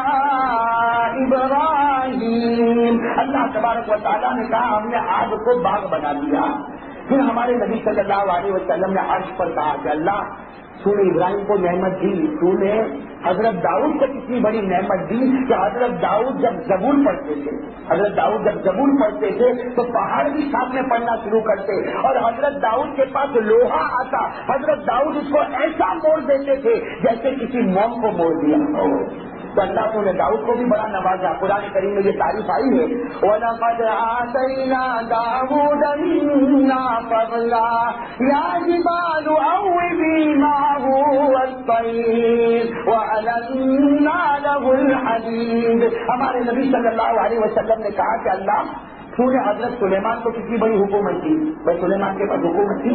ابراہیم. اللہ تبارک و تعالیٰ نے کہا ہم نے آگ کو باغ بنا دیا. پھر ہمارے نبی صلی اللہ علیہ وسلم نے عرش پر کہا کہ اللہ تو نے ابراہیم کو نعمت دی, تو نے حضرت داؤد کو کتنی بڑی نعمت دی کہ حضرت داؤد جب زبور پڑھتے تھے تو پہاڑ بھی ساتھ میں پڑھنا شروع کرتے, اور حضرت داؤد کے پاس لوہا آتا, حضرت داؤد اس کو ایسا موڑ دیتے تھے جیسے کسی موم کو موڑ دیا. تو اللہ تو نے داؤد کو بھی بڑا نوازا. قرآن کریم میں یہ تعریف آئی ہے وَلَقَدْ آتَيْنَا دَاوُودَ مِنَّا فَضْلًا يَا جِبَالُ أَوِّبِي مَعَهُ وَالطَّيْرَ وَأَلَنَّا لَهُ الْحَدِيدَ. ہمارے نبی صلی اللہ علیہ وسلم نے کہا کہ اللہ تو نے حضرت سلیمان کو کتنی بڑی حکومت دی. بھائی سلیمان کے پاس حکومت تھی,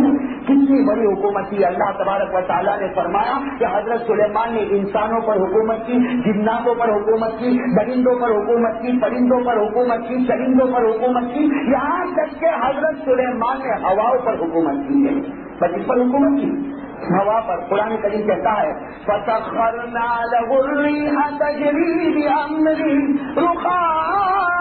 کتنی بڑی حکومت تھی. اللہ تبارک و تعالیٰ نے فرمایا کہ حضرت سلیمان نے انسانوں پر حکومت کی, جناتوں پر حکومت کی, درندوں پر حکومت کی, پرندوں پر حکومت کی, چرندوں پر حکومت کی, یہاں تک کہ حضرت سلیمان نے ہواؤں پر حکومت کی ہے. بس اس پر حکومت کی ہوا پر. قرآن کریم کہتا ہے فَسَخَّرْنَا لَهُ الرِّيحَ تَجْرِي بِأَمْرِهِ رُخَاءً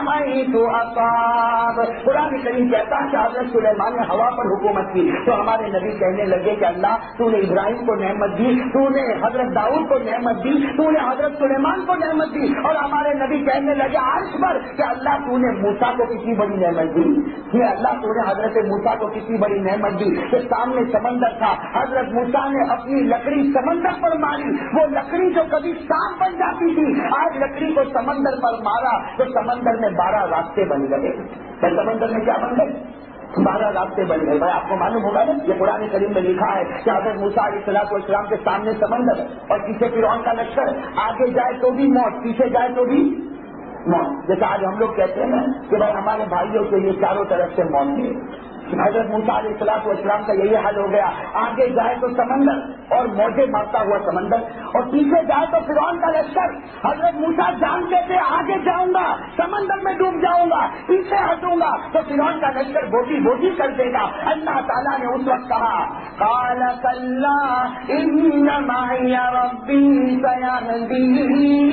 حَيْثُ أَصَابَ. قرآن کریم کہتا ہے کہ حضرت سلیمان نے ہوا پر حکومت کی. تو ہمارے نبی کہنے لگے کہ اللہ تو نے ابراہیم کو نعمت دی, تو نے حضرت داؤد کو نعمت دی, تو نے حضرت سلیمان کو نعمت دی. اور ہمارے نبی کہنے لگے عرش پر کہ اللہ تو نے موسیٰ کو کتنی بڑی نعمت دی. کہ اللہ تو نے حضرت موسیٰ کو کتنی بڑی نعمت دی کہ سامنے سمندر تھا, حضرت موسیٰ نے اپنی لکڑی سمندر پر ماری. وہ لکڑی جو کبھی سانپ بن جاتی تھی, آج لکڑی کو سمندر پر مارا تو سمندر میں 12 راستے بن گئے. سمندر میں کیا بن گئے؟ 12 راستے بن گئے. بھائی آپ کو معلوم ہوگا نا, یہ قرآن کریم میں لکھا ہے کہ حضرت موسیٰ علیہ السلام کے سامنے سمندر اور پیچھے فرعون کا لشکر, آگے جائے تو بھی موت, پیچھے جائے تو بھی موت. جیسے آج ہم لوگ کہتے ہیں کہ بھائی ہمارے بھائیوں کے یہ چاروں طرف سے موت ہے, حضرت موسیٰ علیہ السلام کا یہی حال ہو گیا. آگے جائے تو سمندر اور موجیں مارتا ہوا سمندر, اور پیچھے جائے تو فرعون کا لشکر. حضرت موسیٰ جانتے تھے آگے جاؤں گا سمندر میں ڈوب جاؤں گا, پیچھے ہٹوں گا تو فرعون کا لشکر بوٹی بوٹی کر دے گا. اللہ تعالیٰ نے اس وقت کہا قال کلا ان معی ربی سیہدین.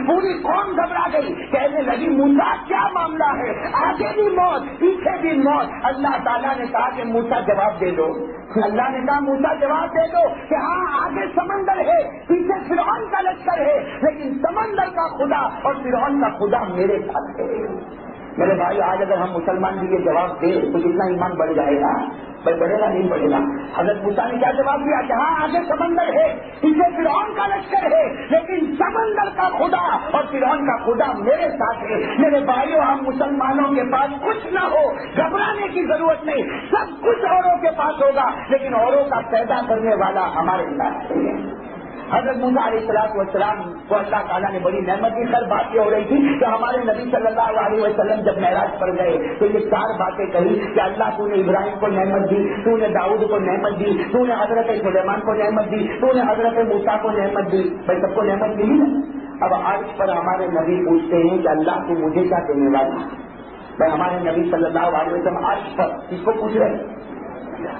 پوری قوم گھبرا گئی, کہنے لگی موسیٰ کیا معاملہ ہے, آگے بھی موت پیچھے بھی موت. اللہ تعالیٰ نے کہا کہ موسیٰ جواب دے دو. اللہ نے کہا موسیٰ جواب دے دو کہ ہاں آگے سمندر ہے, پیچھے فرعون کا لشکر ہے, لیکن سمندر کا خدا اور فرعون کا خدا میرے ساتھ ہے. میرے بھائی آج اگر ہم مسلمان بھی یہ جواب دیں تو کتنا ایمان بڑھ جائے گا, بڑھے گا نہیں بڑھے گا. حضرت موسیٰ نے کیا جواب دیا کہ ہاں آگے سمندر ہے, پیچھے فرعون کا لشکر ہے, لیکن سمندر کا خدا اور فرعون کا خدا میرے ساتھ ہے. میرے بھائیوں ہم مسلمانوں کے پاس کچھ نہ ہو گھبرانے کی ضرورت نہیں, سب کچھ اوروں کے پاس ہوگا, لیکن اوروں کا پیدا کرنے والا ہمارے ساتھ ہے. حضرت موسیٰ علیہ السلام کو اللہ تعالیٰ نے بڑی نعمت دی. سر بات یہ ہو رہی تھی کہ ہمارے نبی صلی اللہ علیہ وسلم جب معراج پر گئے تو یہ 4 باتیں کہی کہ اللہ تو نے ابراہیم کو نعمت دی, تو نے داؤد کو نعمت دی, تو نے حضرت سلیمان کو نعمت دی, تو نے حضرت موسیٰ کو نعمت دی. بھائی سب کو نعمت ملی نا. اب عرش پر ہمارے نبی پوچھتے ہیں کہ اللہ تو مجھے کیا دینے والا. بھائی ہمارے نبی صلی اللہ علیہ وسلم عرش پر کس کو پوچھ رہے ہیں؟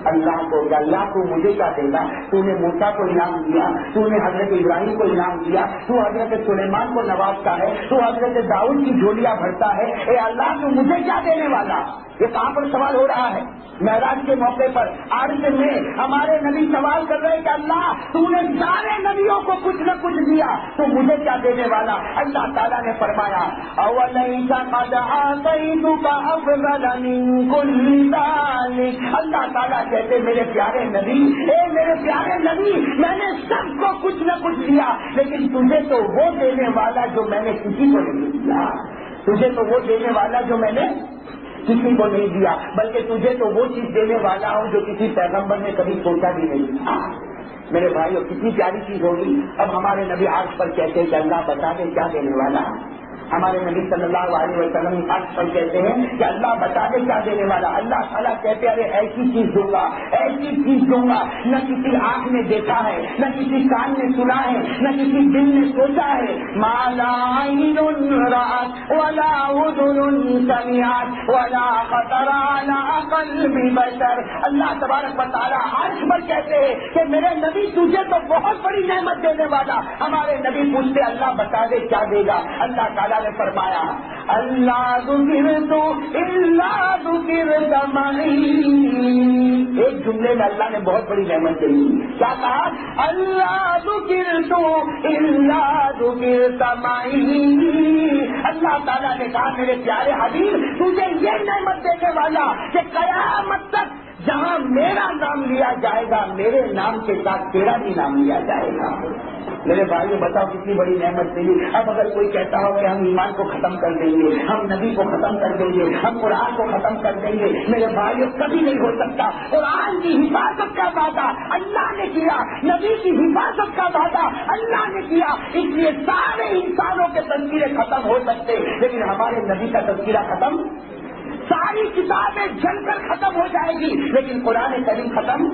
اللہ کو. کہ اللہ تو مجھے کیا دے گا, تو نے موسیٰ کو انعام دیا, تو نے حضرت ابراہیم کو انعام دیا, تو حضرت سلیمان کو نوازتا ہے, تو حضرت داؤد کی جھولیاں بھرتا ہے, اے اللہ تو مجھے کیا دینے والا. یہ کہاں پر سوال ہو رہا ہے؟ معراج کے موقع پر عرش میں ہمارے نبی سوال کر رہے ہیں کہ اللہ تو نے سارے نبیوں کو کچھ نہ کچھ دیا, تو مجھے کیا دینے والا. اللہ تعالیٰ نے فرمایا اولیس قد آتیتک افضل من کل ذلک. اللہ تعالیٰ کہتے میرے پیارے نبی, اے میرے پیارے نبی, میں نے سب کو کچھ نہ کچھ دیا, لیکن تجھے تو وہ دینے والا جو میں نے کسی کو نہیں دیا. تجھے تو وہ دینے والا جو میں نے کسی کو نہیں دیا, بلکہ تجھے تو وہ چیز دینے والا ہوں جو کسی پیغمبر نے کبھی سوچا بھی نہیں تھا. میرے بھائیوں کتنی پیاری چیز ہوگی. اب ہمارے نبی عرش پر کہتے ہیں کہ اللہ بتا دے کیا دینے والا. ہمارے نبی صلی اللہ علیہ وسلم عرش پر کہتے ہیں کہ اللہ بتا دے کیا دینے والا. اللہ تعالیٰ کہتے ہیں ارے ایسی چیز دوں گا, ایسی چیز دوں گا, نہ کسی آنکھ نے دیکھا ہے, نہ کسی کان نے سنا ہے, نہ کسی دل نے سوچا ہے. ما لا عین رأت ولا اذن سمعت ولا خطر على قلب بشر. اللہ تبارک و تعالیٰ عرش پر کہتے ہیں کہ میرے نبی تجھے تو بہت بڑی نعمت دینے والا. ہمارے نبی پوچھتے اللہ بتا دے کیا دے گا. اللہ تعالیٰ نے فرمایا اللہ ذکرت الا ذکرت معی. ایک جملے میں اللہ نے بہت بڑی نعمت دی. کیا کہا؟ اللہ ذکرت الا ذکرت معی. اللہ تعالیٰ نے کہا میرے پیارے حبیب تجھے یہ نعمت دینے والا کہ قیامت تک جہاں میرا نام لیا جائے گا میرے نام کے ساتھ تیرا بھی نام لیا جائے گا. میرے بھائیوں بتاؤ کتنی بڑی نعمت ملی. اب اگر کوئی کہتا ہو کہ ہم ایمان کو ختم کر دیں گے, ہم نبی کو ختم کر دیں گے, ہم قرآن کو ختم کر دیں گے, میرے بھائیوں کبھی نہیں ہو سکتا. قرآن کی حفاظت کا وعدہ اللہ نے کیا, نبی کی حفاظت کا وعدہ اللہ نے کیا. اس لیے سارے انسانوں کے تذکرے ختم ہو سکتے, لیکن ہمارے نبی کا تذکرہ ختم, ساری کتابیں جل کر ختم ہو جائے گی, لیکن قرآن کریم ختم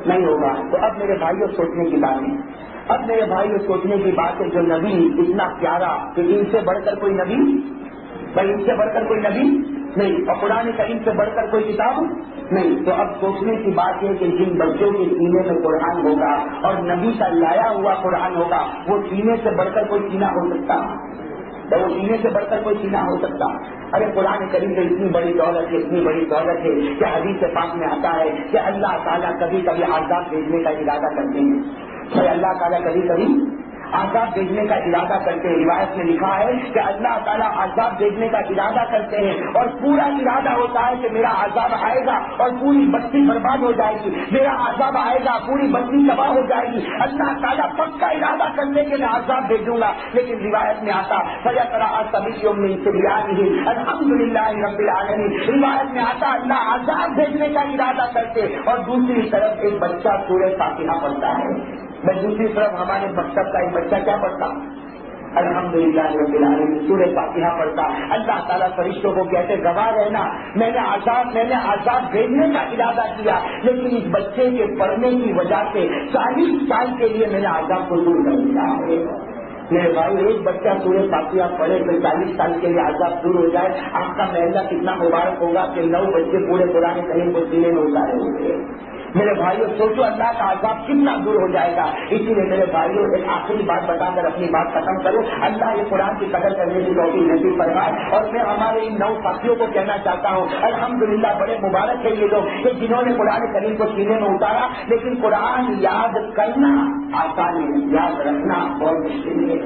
نہیں ہوگا. تو اب میرے بھائیوں سوچنے کی بات ہے, اب میرے بھائیوں سوچنے کی بات ہے جو نبی اتنا پیارا کہ ان سے بڑھ کر کوئی نبی, بھائی ان سے بڑھ کر کوئی نبی نہیں, اور قرآن کریم سے بڑھ کر کوئی کتاب نہیں. تو اب سوچنے کی بات ہے کہ جن بچوں کے سینے میں قرآن ہوگا اور نبی کا لایا ہوا قرآن ہوگا, وہ سینے سے بڑھ کر کوئی سینہ ہو سکتا, تو وہ سینے سے بڑھ کر کوئی سینہ ہو سکتا. ارے قرآن کریم میں اتنی بڑی دولت ہے, اتنی بڑی دولت ہے کہ حدیث پاک میں آتا ہے کہ اللہ تعالیٰ کبھی کبھی عذاب بھیجنے کا ارادہ کرتے ہیں. اللہ تعالیٰ کبھی کبھی عذاب بھیجنے کا ارادہ کرتے ہیں. روایت میں لکھا ہے کہ اللہ تعالیٰ عذاب بھیجنے کا ارادہ کرتے ہیں اور پورا ارادہ ہوتا ہے کہ میرا عذاب آئے گا اور پوری بستی برباد ہو جائے گی, میرا عذاب آئے گا پوری بستی تباہ ہو جائے گی. اللہ تعالیٰ پکا ارادہ کرنے کے لیے عذاب بھیجوں گا, لیکن روایت میں آتا الحمدللہ رب العالمین. روایت میں آتا اللہ عذاب بھیجنے کا ارادہ کرتے اور دوسری طرف ایک بچہ سورہ فاتحہ پڑھتا ہے. میں دوسری طرف ہمارے مکتب کا ایک بچہ کیا پڑھتا, الحمدللہ رب العالمین سورہ فاتحہ پڑھتا. اللہ تعالیٰ فرشتوں کو کہتے گواہ رہنا میں نے عذاب بھیجنے کا ارادہ کیا, لیکن اس بچے کے پڑھنے کی وجہ سے 40 سال کے لیے میں نے عذاب کو دور کر دیا. میرے بھائی ایک بچہ سورہ فاتحہ پڑھے تو 40 سال کے لیے عذاب دور ہو جائے. آپ کا محلہ کتنا مبارک ہوگا کہ 9 بچے پورے قرآن کریم کو سینے میں اتارے ہوئے. میرے بھائیوں سوچو اللہ کا عذاب کتنا دور ہو جائے گا. اسی لیے میرے بھائیوں ایک آخری بات بتا کر اپنی بات ختم کروں. اللہ یہ قرآن کی قدر کرنے کی توفیق نصیب فرمائے. اور میں ہمارے ان 9 ساتھیوں کو کہنا چاہتا ہوں الحمدللہ بڑے مبارک ہے یہ لوگ کہ جنہوں نے قرآن کریم کو سینے میں اتارا. لیکن قرآن یاد کرنا آسان ہے, یاد رکھنا بہت مشکل ہے.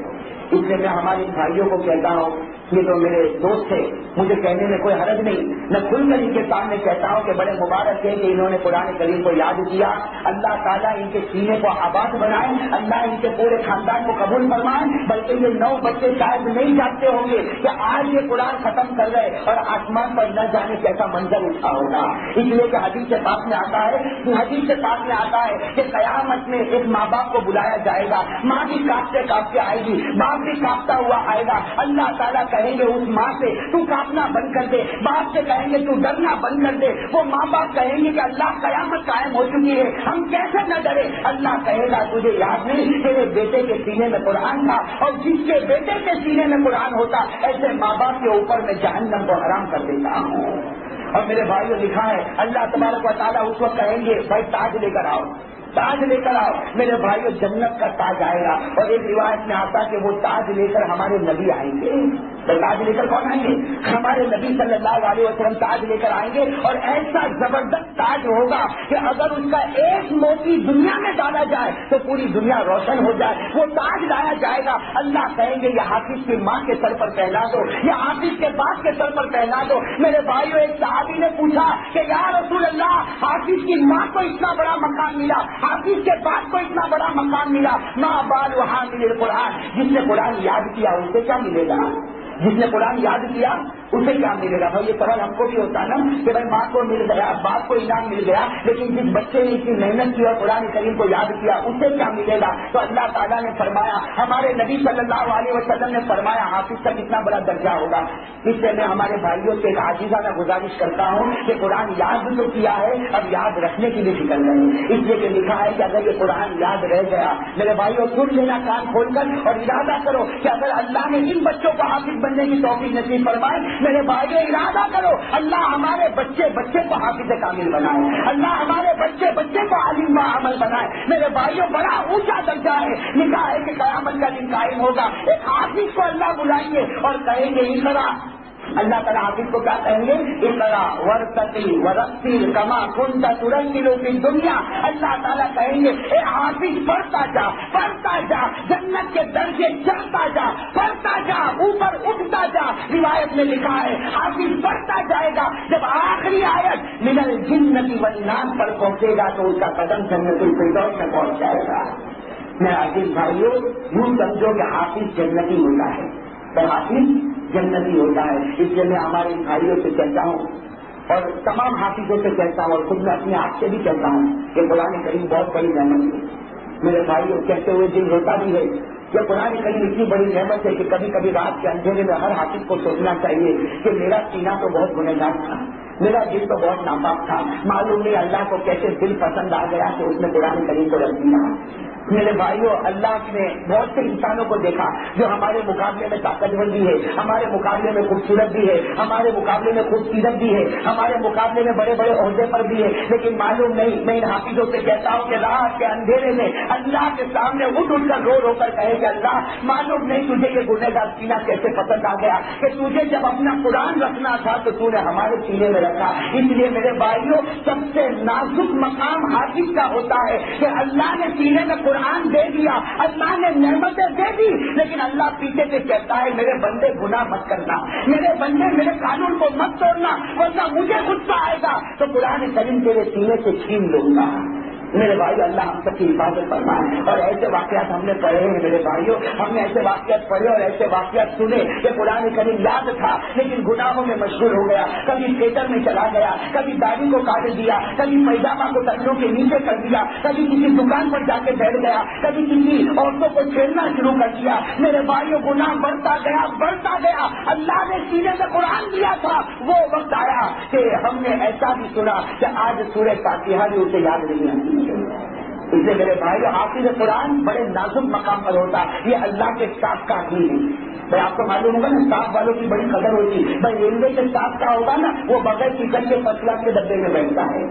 اس لیے میں ہمارے بھائیوں کو کہتا ہوں, یہ تو میرے دوست تھے, مجھے کہنے میں کوئی حرج نہیں, میں کھل کر ان کے سامنے کہتا ہوں کہ بڑے مبارک ہے کہ انہوں نے قرآن کریم کو یاد کیا. اللہ تعالیٰ ان کے سینے کو آباد بنائے, اللہ ان کے پورے خاندان کو قبول فرمائے. بلکہ یہ 9 بچے شاید نہیں جانتے ہوں گے کہ آج یہ قرآن ختم کر گئے اور آسمان پر نہ جانے کیسا منظر اٹھا ہوگا. اس لیے کہ حدیث پاک میں آتا ہے کہ قیامت میں ایک ماں باپ کو بلایا جائے گا, ماں بھی کانپتے آئے گی, باپ بھی کانپتا ہوا آئے گا. اللہ تعالیٰ کہیں گے اس ماں سے تو کانپنا بند کر دے, باپ سے کہیں گے تو ڈرنا بند کر دے. وہ ماں باپ کہیں گے کہ اللہ قیامت قائم ہو چکی ہے, ہم کیسے نہ ڈرے. اللہ کہے گا تجھے یاد نہیں تیرے بیٹے کے سینے میں قرآن تھا, اور جس کے بیٹے کے سینے میں قرآن ہوتا ایسے ماں باپ کے اوپر میں جہنم کو حرام کر دیتا ہوں. اور میرے بھائیوں لکھا ہے اللہ تبارک و تعالیٰ اس وقت کہیں گے بھائی تاج لے کر آؤ, تاج لے کر آؤ. میرے بھائیوں جنت کا تاج آئے گا. اور ایک روایت میں آتا کہ وہ تاج لے کر ہمارے نبی آئیں گے. تو تاج لے کر کون آئیں گے؟ ہمارے نبی صلی اللہ علیہ وسلم تاج لے کر آئیں گے. اور ایسا زبردست تاج ہوگا کہ اگر اس کا ایک موتی دنیا میں ڈالا جائے تو پوری دنیا روشن ہو جائے. وہ تاج لایا جائے گا. اللہ کہیں گے یہ حافظ کی ماں کے سر پر پہنا دو, یا حافظ کے باپ کے سر پر پہنا دو. میرے بھائیوں ایک صحابی نے پوچھا کہ یا رسول اللہ حافظ کی ماں کو اتنا بڑا مقام ملا, حافظ کے بعد کو اتنا بڑا مقام ملا, ماں بال حامل قرآن, جس نے قرآن یاد کیا اس سے کیا ملے گا؟ جس نے قرآن یاد کیا اسے کیا ملے گا؟ بھائی یہ سوال ہم کو بھی ہوتا ہے نا کہ بھائی ماں کو مل گیا, باپ کو انعام مل گیا, لیکن جس بچے نے اتنی محنت کی اور قرآن کریم کو یاد کیا اسے کیا ملے گا؟ تو اللہ تعالیٰ نے فرمایا, ہمارے نبی صلی اللہ علیہ وسلم نے فرمایا حافظ کا کتنا بڑا درجہ ہوگا. اس لیے میں ہمارے بھائیوں سے ایک عاجزانہ گزارش کرتا ہوں کہ قرآن یاد تو کیا ہے, اب یاد رکھنے کی بھی فکر نہیں. اس لیے کہ لکھا ہے کہ اگر یہ قرآن یاد رہ گیا, میرے بھائیوں سن لینا کان کھول کر اور ارادہ کرو کہ اگر اللہ نے ان بچوں کو حافظ بننے کی توفیق نصیب فرمائے, میرے بھائیوں ارادہ کرو اللہ ہمارے بچے کو حافظ کامل بنائے, اللہ ہمارے بچے کو عالم و عمل بنائے. میرے بھائیوں بڑا اونچا درجہ ہے. لکھا ہے کہ قیامت کا دن قائم ہوگا, ایک حافظ کو اللہ بلائیں گے اور کہیں گے اقرا. اللہ تعالیٰ حافظ کو کیا کہیں گے؟ اقرا ورتقی ورتل کما کنت ترتل فی الدنیا. اللہ تعالیٰ کہیں گے اے حافظ پڑھتا جا, جنت کے درجے چڑھتا جا, پڑھتا جا, اوپر اٹھتا جا. روایت میں لکھا ہے حافظ پڑھتا جائے گا, جب آخری آیت من الجنۃ والناس پر پہنچے گا تو اس کا قدم جنت الفردوس میں پہنچ جائے گا. میں عزیز بھائیوں یوں سمجھو کہ حافظ جنتی ہوتا ہے, تو حافظ جنتی ہوتا ہے. اس لیے میں ہمارے بھائیوں سے کہتا ہوں اور تمام حافظوں سے کہتا ہوں اور خود میں اپنے آپ سے بھی کہتا ہوں کہ قرآن کریم بہت بڑی نعمت ہے. میرے بھائیوں کہتے ہوئے دل ہوتا بھی ہے کہ قرآن کریم اتنی بڑی نعمت ہے کہ کبھی کبھی رات کے اندھیرے میں ہر حافظ کو سوچنا چاہیے کہ میرا سینہ تو بہت گنہگار تھا, میرا دل تو بہت ناپاک تھا, معلوم نہیں اللہ کو کیسے دل پسند آ گیا کہ اس نے قرآن کریم کو رکھ دیا. میرے بھائیوں اللہ نے بہت سے انسانوں کو دیکھا جو ہمارے مقابلے میں طاقتور بھی ہے, ہمارے مقابلے میں خوبصورت بھی ہے, ہمارے مقابلے میں خوبصورت بھی ہے, ہمارے مقابلے میں بڑے بڑے عہدے پر بھی ہے, لیکن معلوم نہیں. میں ان حافظوں سے کہتا ہوں کہ رات کے اندھیرے میں اللہ کے سامنے اٹھ کر رو کر کہے کہ اللہ معلوم نہیں تجھے یہ گنہگار سینہ کیسے پسند آ گیا کہ تجھے جب اپنا قرآن رکھنا تھا تو تو نے ہمارے سینے میں رکھا. اس لیے میرے بھائیوں سب سے نازک مقام حافظ کا ہوتا ہے کہ اللہ نے سینے میں قرآن دے دیا, اللہ نے نعمتیں دے دی, لیکن اللہ پیچھے سے کہتا ہے میرے بندے گناہ مت کرنا, میرے بندے میرے قانون کو مت توڑنا ورنہ مجھے غصہ آئے گا تو قرآن کریم تیرے سینے سے چھین لوں گا. میرے بھائی اللہ ہم سب کی حفاظت فرمائے. اور ایسے واقعات ہم نے پڑھے ہیں میرے بھائیوں, ہم نے ایسے واقعات پڑھے اور ایسے واقعات سنے کہ قرآن کریم یاد تھا لیکن گناہوں میں مشغول ہو گیا. کبھی تھیٹر میں چلا گیا, کبھی داڑھی کو کاٹ دیا, کبھی پیجامہ کو ٹخنوں کے نیچے کر دیا, کبھی کسی دکان پر جا کے بیٹھ گیا, کبھی کسی عورتوں کو چھیڑنا شروع کر دیا. میرے بھائیوں گناہ بڑھتا گیا. اللہ نے سینے میں قرآن دیا تھا, وہ وقت آیا کہ ہم نے ایسا بھی سنا کہ آج سورہ فاتحہ بھی اسے یاد نہیں آتی. اس لیے میرے بھائی حافظ قرآن بڑے نازک مقام پر ہوتا, یہ اللہ کے ساتھ کا آدمی ہے. بھائی آپ کو معلوم ہوگا نا اسٹاف والوں کی بڑی قدر ہوتی ہے. بھائی ریلوے کے اسٹاف کا ہوگا نا, وہ بغیر ٹکٹ کے فرسٹ کلاس کے ڈبے میں بیٹھتا ہے.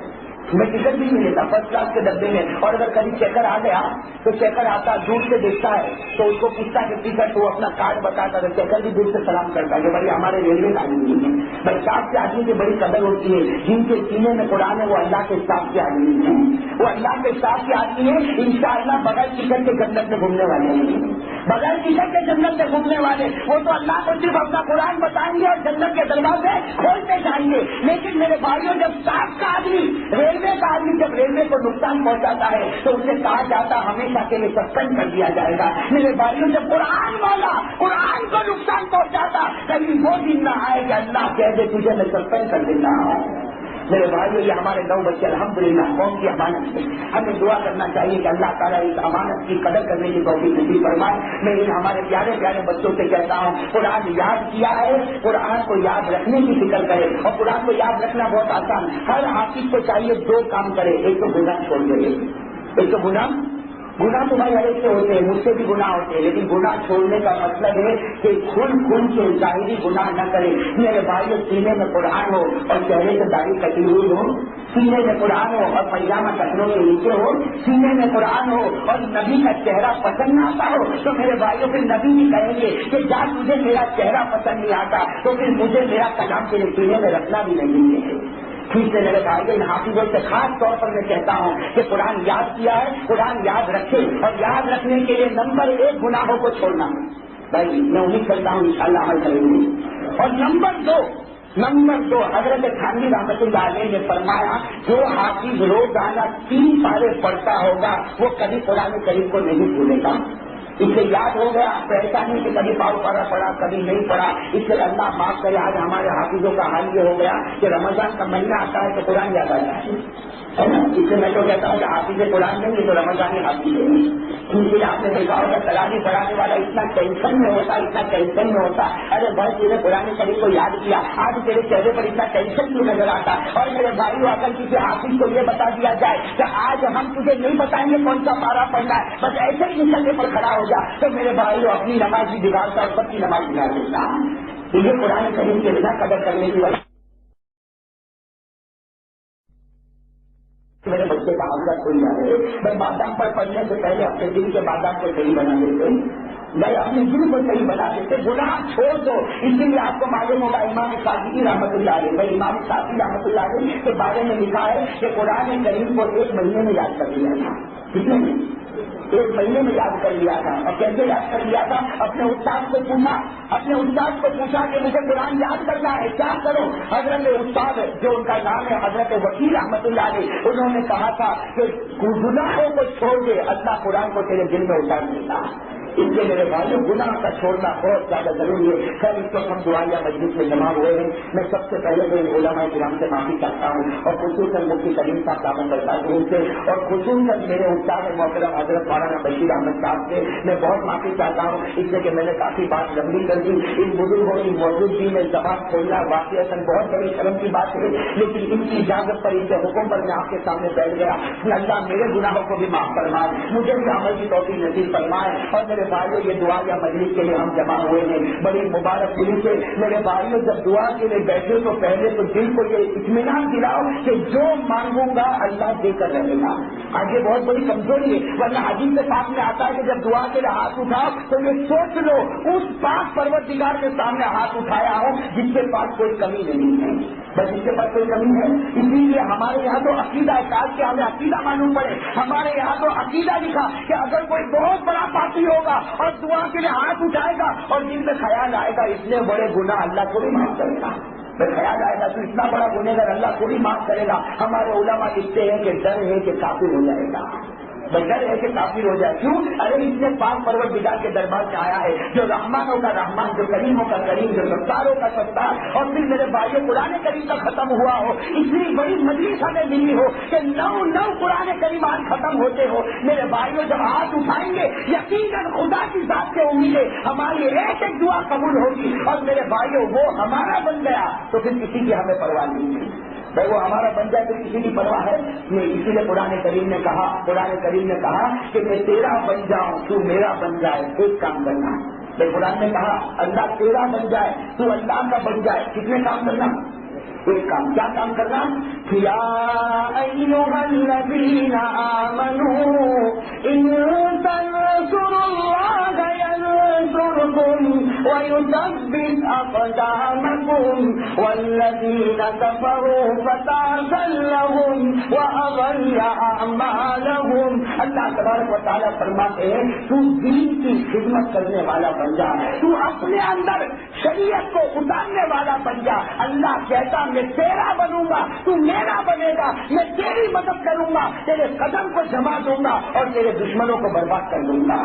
میں ٹکٹ بھی نہیں لیتا فرسٹ کلاس کے ڈبے میں. اور اگر کبھی چیکر آ گیا تو چیکر آتا دور سے دیکھتا ہے تو اس کو پوچھتا کہ ٹکٹ, وہ اپنا کارڈ بتاتا ہے. چیکر بھی دور سے سلام کرتا ہے کہ بھائی ہمارے ریلوے کا آدمی ہے. بھائی اسٹاف کے آدمی کی بڑی قدر ہوتی ہے. جن کے سینے میں قرآن ہے وہ اللہ کے اسٹاف کے آدمی ہیں, وہ اللہ کے اسٹاف کے آدمی ہیں. انشاءاللہ بغیر ٹکٹ کے جنت میں گھومنے والے ہیں, بغیر ٹکٹ کے جنت میں گھومنے والے. وہ تو اللہ کو صرف اپنا قرآن بتائیں گے اور جنت کے دروازے کھولتے جائیں گے. لیکن میرے بھائیوں جب اسٹاف کا آدمی, ریلوے کا آدمی جب ریلوے کو نقصان پہنچاتا ہے تو اسے کہا جاتا ہمیشہ کے لیے سسپینڈ کر دیا جائے گا. میرے بھائیوں جب قرآن والا قرآن کو نقصان پہنچاتا کبھی وہ دن نہ آئے کہ اللہ کہہ دے تجھے میں سسپینڈ کر دیتا ہوں. میرے بھائیوں یہ ہمارے 9 بچے الحمدللہ قوم کی امانت ہے. ہمیں دعا کرنا چاہیے کہ اللہ تعالیٰ اس امانت کی قدر کرنے کی توفیق نصیب فرمائے. میں ان ہمارے پیارے پیارے بچوں سے کہتا ہوں قرآن یاد کیا ہے, قرآن کو یاد رکھنے کی فکر کرے. اور قرآن کو یاد رکھنا بہت آسان. ہر حافظ کو چاہیے 2 کام کرے. ایک تو گناہ چھوڑ دے, ایک تو گناہ تمہارے ہر ایک سے ہوتے ہیں, مجھ سے بھی گناہ ہوتے ہیں, لیکن گناہ چھوڑنے کا مطلب ہے کہ کھل کے ظاہری گناہ نہ کرے. میرے بھائی سینے میں قرآن ہو اور چہرے سے داڑھی کٹی ہوئی ہو, سینے میں قرآن ہو اور پیجامہ ٹخنوں کے نیچے ہو, سینے میں قرآن ہو اور نبی کا چہرہ پسند نہ آتا ہو, تو میرے بھائیوں پھر نبی بھی کہیں گے کہ جا تجھے میرا چہرہ پسند نہیں آتا تو پھر مجھے میرا کلام کے سینے میں رکھنا بھی نہیں ہے. ٹھیک ہے میرے بھائی ان حافظوں سے خاص طور پر میں کہتا ہوں کہ قرآن یاد کیا ہے, قرآن یاد رکھے. اور یاد رکھنے کے لیے نمبر 1 گناہوں کو چھوڑنا. بھائی میں امید کرتا ہوں انشاءاللہ عمل کریں گے. اور نمبر 2 حضرت تھانوی رحمۃ اللہ علیہ نے فرمایا جو حافظ روزانہ 3 پارے پڑھتا ہوگا وہ کبھی قرآن کریم کو نہیں بھولے گا. اس سے یاد ہو گیا تو ایسا نہیں کہ کبھی پاؤ پارا پڑا کبھی نہیں پڑا. اس سے اللہ معاف کرے. آج ہمارے حافظوں کا حال یہ ہو گیا کہ رمضان کا مہینہ آتا ہے تو قرآن یاد آ جاتا ہے. اس سے میں تو کہتا ہوں کہ حافظ قرآن نہیں ہے تو رمضانی حافظ ہے. کیونکہ آپ نے دیکھا ہوگا تراویح پڑھانے والا اتنا ٹینشن میں ہوتا. ارے بھائی تیرے قرآن شریف کو یاد کیا, آج تیرے چہرے پر اتنا ٹینشن کیوں نظر آتا. اور میرے بھائی اگر کسی حافظ کو یہ بتا دیا جائے کہ آج ہم تجھے نہیں بتائیں گے کون سا پارا پڑھنا ہے, بس ایسے ہی نکلنے پر کھڑا ہو جا, تو میرے بھائی اپنی نماز بھی بگاڑتا اور سب کی نماز بگاڑ دیتا. یہ قرآن کریم کے بنا قدر کرنے کی وجہ میرے بچے کا حضرت کھل جائے. میں بادام پر پڑھنے سے پہلے اپنے دل کے بادام کو صحیح بنا دیتے, میں اپنے دل کو صحیح بنا دیتے. گناہ چھوڑ دو. اس لیے آپ کو معلوم ہوگا امام شافعی رحمۃ اللہ علیہ, میں امام شافعی رحمۃ اللہ علیہ کے بارے میں لکھا ہے کہ قرآن کریم کو 1 مہینے میں یاد کر لیا تھا. کتنے میں؟ 1 مہینے میں یاد کر لیا تھا. اور کیسے یاد کر لیا تھا؟ اپنے استاد کو پوچھا کہ مجھے قرآن یاد کرنا ہے, کیا کروں؟ حضرت استاد جو ان کا نام ہے حضرت وکیل رحمۃ اللہ علیہ, انہوں نے کہا تھا کہ گناہوں کو چھوڑ دے, اللہ قرآن کو تیرے دل میں اتار دیتا. اس لیے میرے بھائیوں گناہ کا چھوڑنا بہت زیادہ ضروری ہے. خیر اس وقت ہم دعائیہ مجلس میں جمع ہوئے ہیں. میں سب سے پہلے تو علماء کرام سے معافی چاہتا ہوں اور خصوصاً مفتی کریم صاحب دامن برکاتہ سے اور خصوصاً میرے استاد محترم حضرت مولانا بشیر احمد صاحب سے میں بہت معافی چاہتا ہوں, اس لیے کہ میں نے کافی بات لمبی کر دی. ان بزرگوں کی موجودگی میں زبان کھولنا واقعہ بہت بڑی شرم کی بات ہے, لیکن ان کی اجازت پر, ان کے حکم پر میں آپ کے سامنے بیٹھ گیا. اللہ میرے گناہوں کو بھی معاف فرمائے, مجھے بھی عمل کی توفیق نصیب فرمائے. اور میرے بھائیوں یہ دعا یا مجلس کے لیے ہم جمع ہوئے ہیں, بڑی مبارک دلی سے. میرے بھائیوں جب دعا کے لیے بیٹھے تو پہلے تو دل کو یہ اطمینان دلاؤ کہ جو مانگوں گا اللہ دے کر رہے گا. آج یہ بہت بڑی کمزوری ہے, ورنہ حدیث کے پاک میں آتا ہے کہ جب دعا کے لیے ہاتھ اٹھاؤ تو یہ سوچ لو اس پاک پروردگار کے سامنے ہاتھ اٹھایا ہو جس کے پاس کوئی کمی نہیں ہے, بس جس کے پاس کوئی کمی ہے. اسی لیے ہمارے یہاں تو عقیدہ کاش کے ہمیں عقیدہ معلوم پڑے. ہمارے یہاں تو عقیدہ لکھا کہ اگر کوئی بہت بڑا پاپی ہوگا اور دعا کے لیے ہاتھ اٹھائے گا اور دل میں خیال آئے گا اتنے بڑے گناہ اللہ کو بھی معاف کرے گا. میں خیال آئے گا تو اتنا بڑا گنہگار اللہ تھوڑی معاف کرے گا. ہمارے علماء لکھتے ہیں کہ ڈر ہے کہ کافر ہو جائے گا، ڈر ہے کہ کافر ہو جائے. کیوں؟ ارے اس نے پاک پروردگار کے دربار سے آیا ہے جو رحمانوں کا رحمان، جو کریموں کا کریم، جو ستاروں کا ستار. اور پھر میرے بھائیوں قرآن کریم کا ختم ہوا ہو، اتنی بڑی مجلس ہمیں ملی ہو کہ 9 قرآن کریم آج ختم ہوتے ہو. میرے بھائیوں جب ہاتھ اٹھائیں گے یقیناً خدا کی ذات سے امید ہے ہماری ایک ایک دعا قبول ہوگی. اور میرے بھائیوں وہ ہمارا بن گیا تو پھر کسی کی ہمیں پرواہ نہیں ہے. بھائی وہ ہمارا بن جائے تو کسی کی پرواہ ہے نہیں. اسی لیے قرآن کریم نے کہا کہ میں تیرا بن جاؤں تو میرا بن جائے. ایک کام کرنا. بھائی قرآن نے کہا اللہ تیرا بن جائے تو اللہ کا بن جائے. کتنے کام کرنا؟ ایک کام. کیا کام کرنا؟ یا ایھا الذین آمنوا ان تنصروا اللہ ینصرکم ویثبت اقدامکم والذین کفروا فتعسا لهم واضل اعمالهم. اللہ تبارک و تعالیٰ فرماتے ہیں تو دین کی خدمت کرنے والا بن جا، تو اپنے اندر شریعت کو اتارنے والا بن جا. اللہ کہتا میں تیرا بنوں گا تو میرا بنے گا، میں تیری مدد کروں گا، تیرے قدم کو جما دوں گا اور تیرے دشمنوں کو برباد کر دوں گا.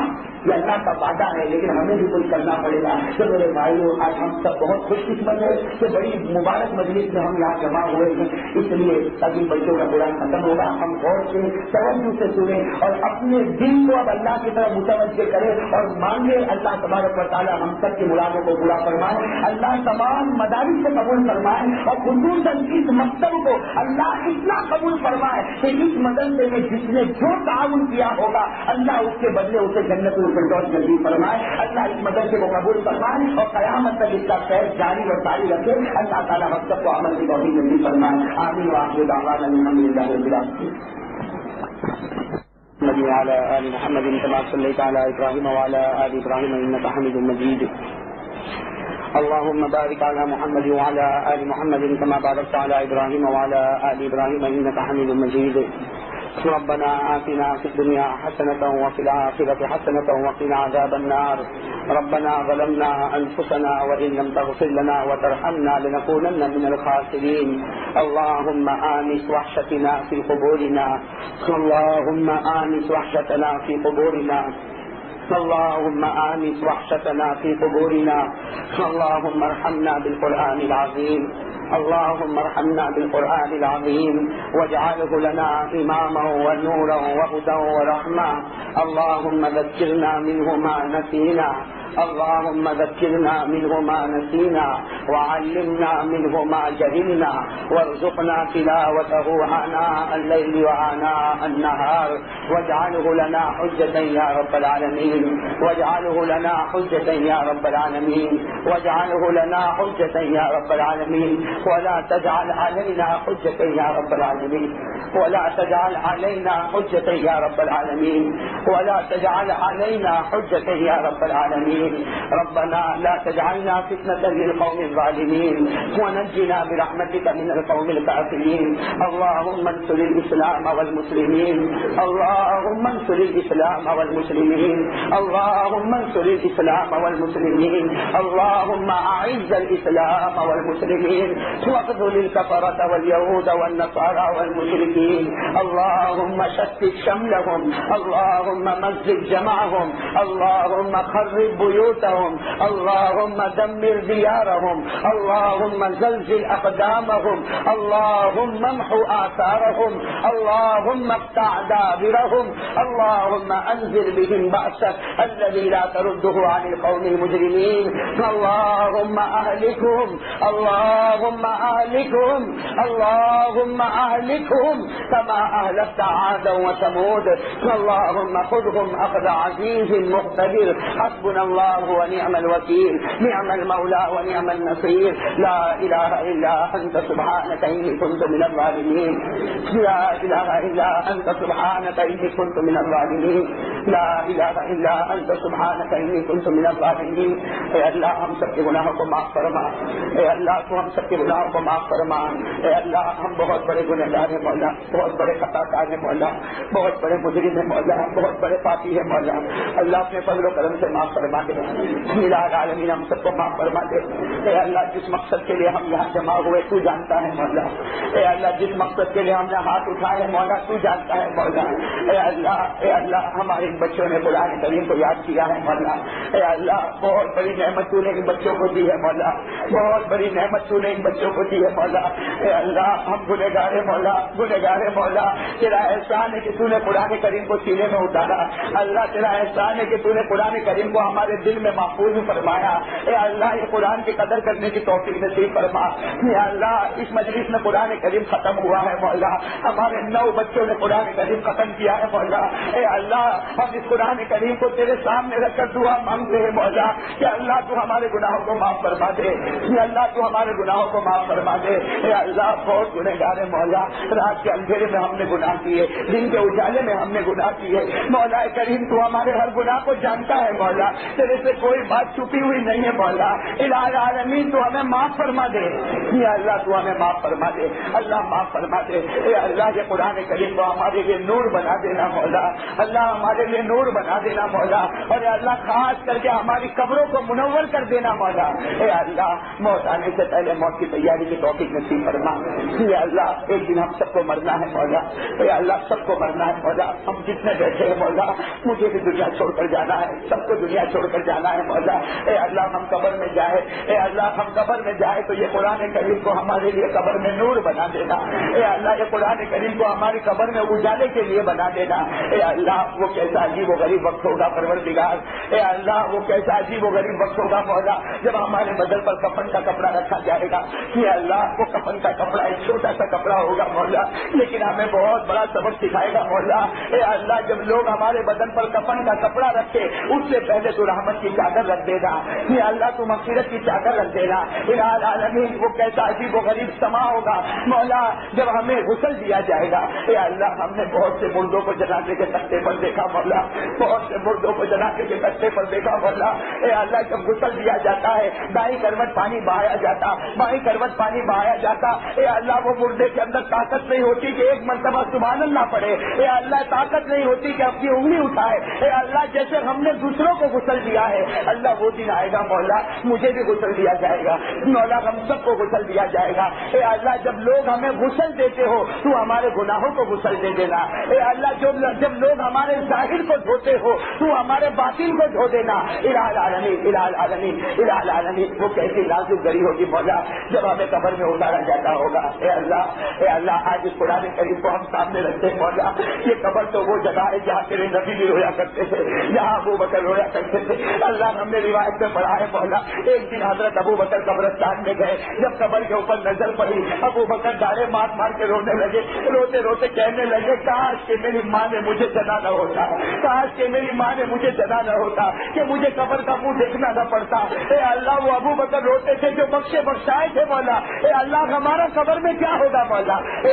یہ اللہ کا وعدہ ہے لیکن ہمیں بھی کچھ کرنا پڑے گا. تو میرے بھائیوں آج ہم سب بہت خوش قسمت ہیں کہ بڑی مبارک مجلس میں ہم یہاں جمع ہوئے ہیں. اس لیے تاکہ بچوں کا قرآن ختم ہوگا ہم غور سے توجہ سے سنیں اور اپنے دل کو اب اللہ کی طرف متوجہ کریں اور مانگے اللہ تبارک و تعالیٰ ہم سب کی مرادوں کو پورا فرمائے. اللہ تمام مدارس کو قبول فرمائے اور خصوصاً اس مکتب کو اللہ اتنا قبول فرمائے کہ اس مدرسے میں جس نے جو تعاون کیا ہوگا اللہ اس کے بدلے اسے جنت الفردوس نصیب فرمائے. اللہ اس مدرسے کو قبول فرمائے اور قیامت تک اس کا خیر جاری اور جاری رکھے. اللہ تعالیٰ ہم سب کو عمل کی توفیق نصیب فرمائے. آمین وآخر دعوانا الحمدللہ رب العالمین. وعلى آل محمد كما صليت على إبراهيم وعلى آل إبراهيم إنك حميد مجيد. اللهم بارك على محمد وعلى آل محمد كما باركت على إبراهيم وعلى آل إبراهيم إنك حميد مجيد. ربنا آتنا في الدنيا حسنة وفي الآخرة حسنة وقنا عذاب النار. ربنا ظلمنا أنفسنا وإن لم تغفر لنا وترحمنا لنكونن من الخاسرين. اللهم آنس وحشتنا في قبورنا. اللهم آنس وحشتنا في قبورنا. اللهم آنس وحشتنا في قبورنا. اللهم ارحمنا بالقرآن العظيم. اللهم ارحمنا بالقرآن العظيم واجعله لنا إماما ونورا وهدى ورحمة. اللهم ذكرنا منه ما نسينا. اللهم ذكرنا منه ما نسينا وعلمنا منه ما جهلنا وارزقنا تلاوته آناء الليل وآناء النهار واجعله لنا حجة يا رب العالمين. واجعله لنا حجة يا رب العالمين. واجعله لنا حجة يا رب العالمين. ولا تجعل علينا حجة يا رب العالمين. ولا تجعل علينا حجة يا رب العالمين. ولا تجعل علينا حجة يا رب العالمين. ربنا لا تجعلنا فتنة للقوم الظالمين ونجنا برحمتك من القوم الكافرين. اللهم انصر الإسلام والمسلمين. اللهم انصر الإسلام والمسلمين. اللهم انصر الإسلام والمسلمين. اللهم أعز الإسلام والمسلمين واخذل الكفرة واليهود والنصارى والمشركين. اللهم شتت شملهم. اللهم مزق جمعهم. اللهم خرب بيوتهم. اللهم دمر ديارهم. اللهم زلزل أقدامهم. اللهم امحو آثارهم. اللهم اقطع دابرهم. اللهم أنزل بهم بأسك الذي لا ترده عن القوم المجرمين. اللهم أهلكهم. اللهم أهلكهم. اللهم أهلكهم كما أهلكت عادا وثمود. اللهم خذهم أخذ عزيز مقتدر. حسبنا الله ونعم الوكيل. نعم المولى ونعم النصير. لا إله إلا أنت سبحانك إني كنت من الظالمين. لا إله إلا أنت سبحانك إني كنت من الظالمين. لا الہ الا انت سبحانک انی کنت من الظالمین. اے اللہ ہم سب کے گناہوں کو معاف فرما. اے اللہ تو ہم سب کے گناہوں کو معاف فرما. اے اللہ ہم بہت بڑے گنہگار ہیں مولا, بہت بڑے خطا کار ہیں مولا, بہت بڑے مجرم ہیں مولا, بہت بڑے پاپی ہیں مولا. اللہ اپنے فضل و کرم سے معاف فرما دے. الہ العالمین ہم سب کو معاف فرما دے. اے اللہ جس مقصد کے لیے ہم یہاں جمع ہوئے تو جانتا ہے مولا. اے اللہ جس مقصد کے لیے ہم نے ہاتھ اٹھائے مولا تو جانتا ہے مولا. اے اللہ ہمارے ان بچوں نے قرآن کریم کو یاد کیا ہے مولا. اے اللہ بہت بڑی نعمت تو نے ان بچوں کو دی ہے مولا, بہت بڑی نعمت تو نے ان بچوں کو دی ہے مولا. اے اللہ ہم گنہگار ہیں مولا, گنہگار ہیں مولا. تیرا احسان ہے کہ تو نے قرآن کریم کو سینے میں اتارا. اللہ تیرا احسان ہے کہ تو نے قرآن کریم کو ہمارے دل میں محفوظ فرمایا. اے اللہ یہ قرآن کی قدر کرنے کی توفیق نصیب فرما. یا اللہ اس مجلس میں قرآن کریم ختم ہوا ہے مولا, ہمارے 9 بچوں نے قرآن کریم ختم کیا ہے مولا. اے اللہ ہم اس قرآن کریم کو تیرے سامنے رکھ کر دعا مانگتے ہیں مولا کہ اللہ تو ہمارے گناہوں کو معاف فرما دے. یا اللہ تو ہمارے گناہوں کو معاف فرما دے. اے اللہ بہت گنہگار ہے مولا, رات کے اندھیرے میں ہم نے گناہ کیے, دن کے اجالے میں ہم نے گناہ کیے. مولا کریم تو ہمارے ہر گناہ کو جانتا ہے مولا, تیرے سے کوئی بات چھپی ہوئی نہیں ہے مولا. الہ العالمین تو ہمیں معاف فرما دے. یا اللہ تو ہمیں معاف فرما دے. اللہ معاف فرما دے. اے اللہ یہ قرآن کریم کو ہمارے لیے نور بنا دینا مولا. اللہ ہمارے لیے نور بنا دینا مولا. اور اے اللہ خاص کر کے ہماری قبروں کو منور کر دینا مولا. اے اللہ موت آنے سے پہلے موت کی تیاری کی توفیق نصیب فرما. اے اللہ ایک دن ہم سب کو مرنا ہے مولا. اے اللہ سب کو مرنا ہے مولا. ہم جتنے بیٹھے ہیں مولا, مجھے بھی دنیا چھوڑ کر جانا ہے, سب کو دنیا چھوڑ کر جانا ہے مولا. اے اللہ ہم قبر میں جائے, اے اللہ ہم قبر میں جائے تو یہ قرآن کریم کو ہمارے لیے قبر میں نور بنا دینا. اے اللہ یہ قرآن کریم کو ہماری قبر میں اجالے کے لیے بنا دینا. اے اللہ وہ کیسا عجیب و غریب وقت ہوگا پروردگار. اے اللہ وہ کیسا عجیب و غریب وقت ہوگا مولا جب ہمارے بدن پر کفن کا کپڑا رکھا جائے گا. اے اللہ وہ کفن کا کپڑا ایک چھوٹا سا کپڑا ہوگا مولا, لیکن ہمیں بہت بڑا سبق سکھائے گا مولا. اے اللہ جب لوگ ہمارے بدن پر کفن کا کپڑا رکھے اس سے پہلے تو رحمت کی چادر رکھ دے گا. یہ اللہ تو مغفرت کی چادر رکھ دے گا. الہ العالمین وہ کیسا عجیب و غریب سما ہوگا مولا جب ہمیں غسل دیا جائے گا. اے اللہ ہم نے بہت سے مردوں کو جنازے کے تختے پر دیکھا مولا, بہت سے مردوں کو جنازے کے تختے پر دیکھا مولا. اے اللہ جب غسل دیا جاتا ہے دائیں کروٹ پانی بہایا جاتا, بائیں کروٹ پانی بہایا جاتا. اے اللہ وہ مردے کے اندر طاقت نہیں ہوتی کہ ایک مرتبہ سبحان اللہ پڑھے. اے اللہ طاقت نہیں ہوتی کہ اپنی انگلی اٹھائے. اے اللہ جیسے ہم نے دوسروں کو غسل دیا ہے, اللہ وہ دن آئے گا مولا مجھے بھی غسل دیا جائے گا مولا, ہم سب کو غسل دیا جائے گا. اے اللہ جب لوگ ہمیں غسل دیتے ہو تو ہمارے گناہوں کو غسل دے دینا. اے اللہ جب لوگ ہمارے ظاہر کو دھوتے ہو تو ہمارے باطن کو دھو دینا. الہ العالمین الہ العالمین الہ العالمین وہ کیسی نازک گری ہوگی مولا جب ہمیں قبر میں اتارا جاتا ہوگا. اے اللہ آج اس قرآن کریم کو ہم سامنے رکھتے ہیں مولا. یہ قبر تو وہ جگہ ہے جہاں تیرے نبی بھی رویا کرتے تھے, جہاں ابو بکر رویا کرتے تھے. اللہ ہم نے روایت میں پڑھا ہے مولا ایک دن حضرت ابو بکر قبرستان میں گئے, جب قبر کے اوپر نظر پڑی ابو بکر ڈارے مار مار کے رونے لگے, روتے روتے کہنے لگے کاش کہ میری ماں نے مجھے جنا نہ ہوتا, کاش کہ میری ماں نے مجھے جنا نہ ہوتا, کہ مجھے قبر کا منہ دیکھنا نہ پڑتا. اے اللہ وہ ابو بکر روتے تھے جو بخشائے تھے مولا. اے اللہ ہمارا قبر میں کیا ہوگا مولا. اے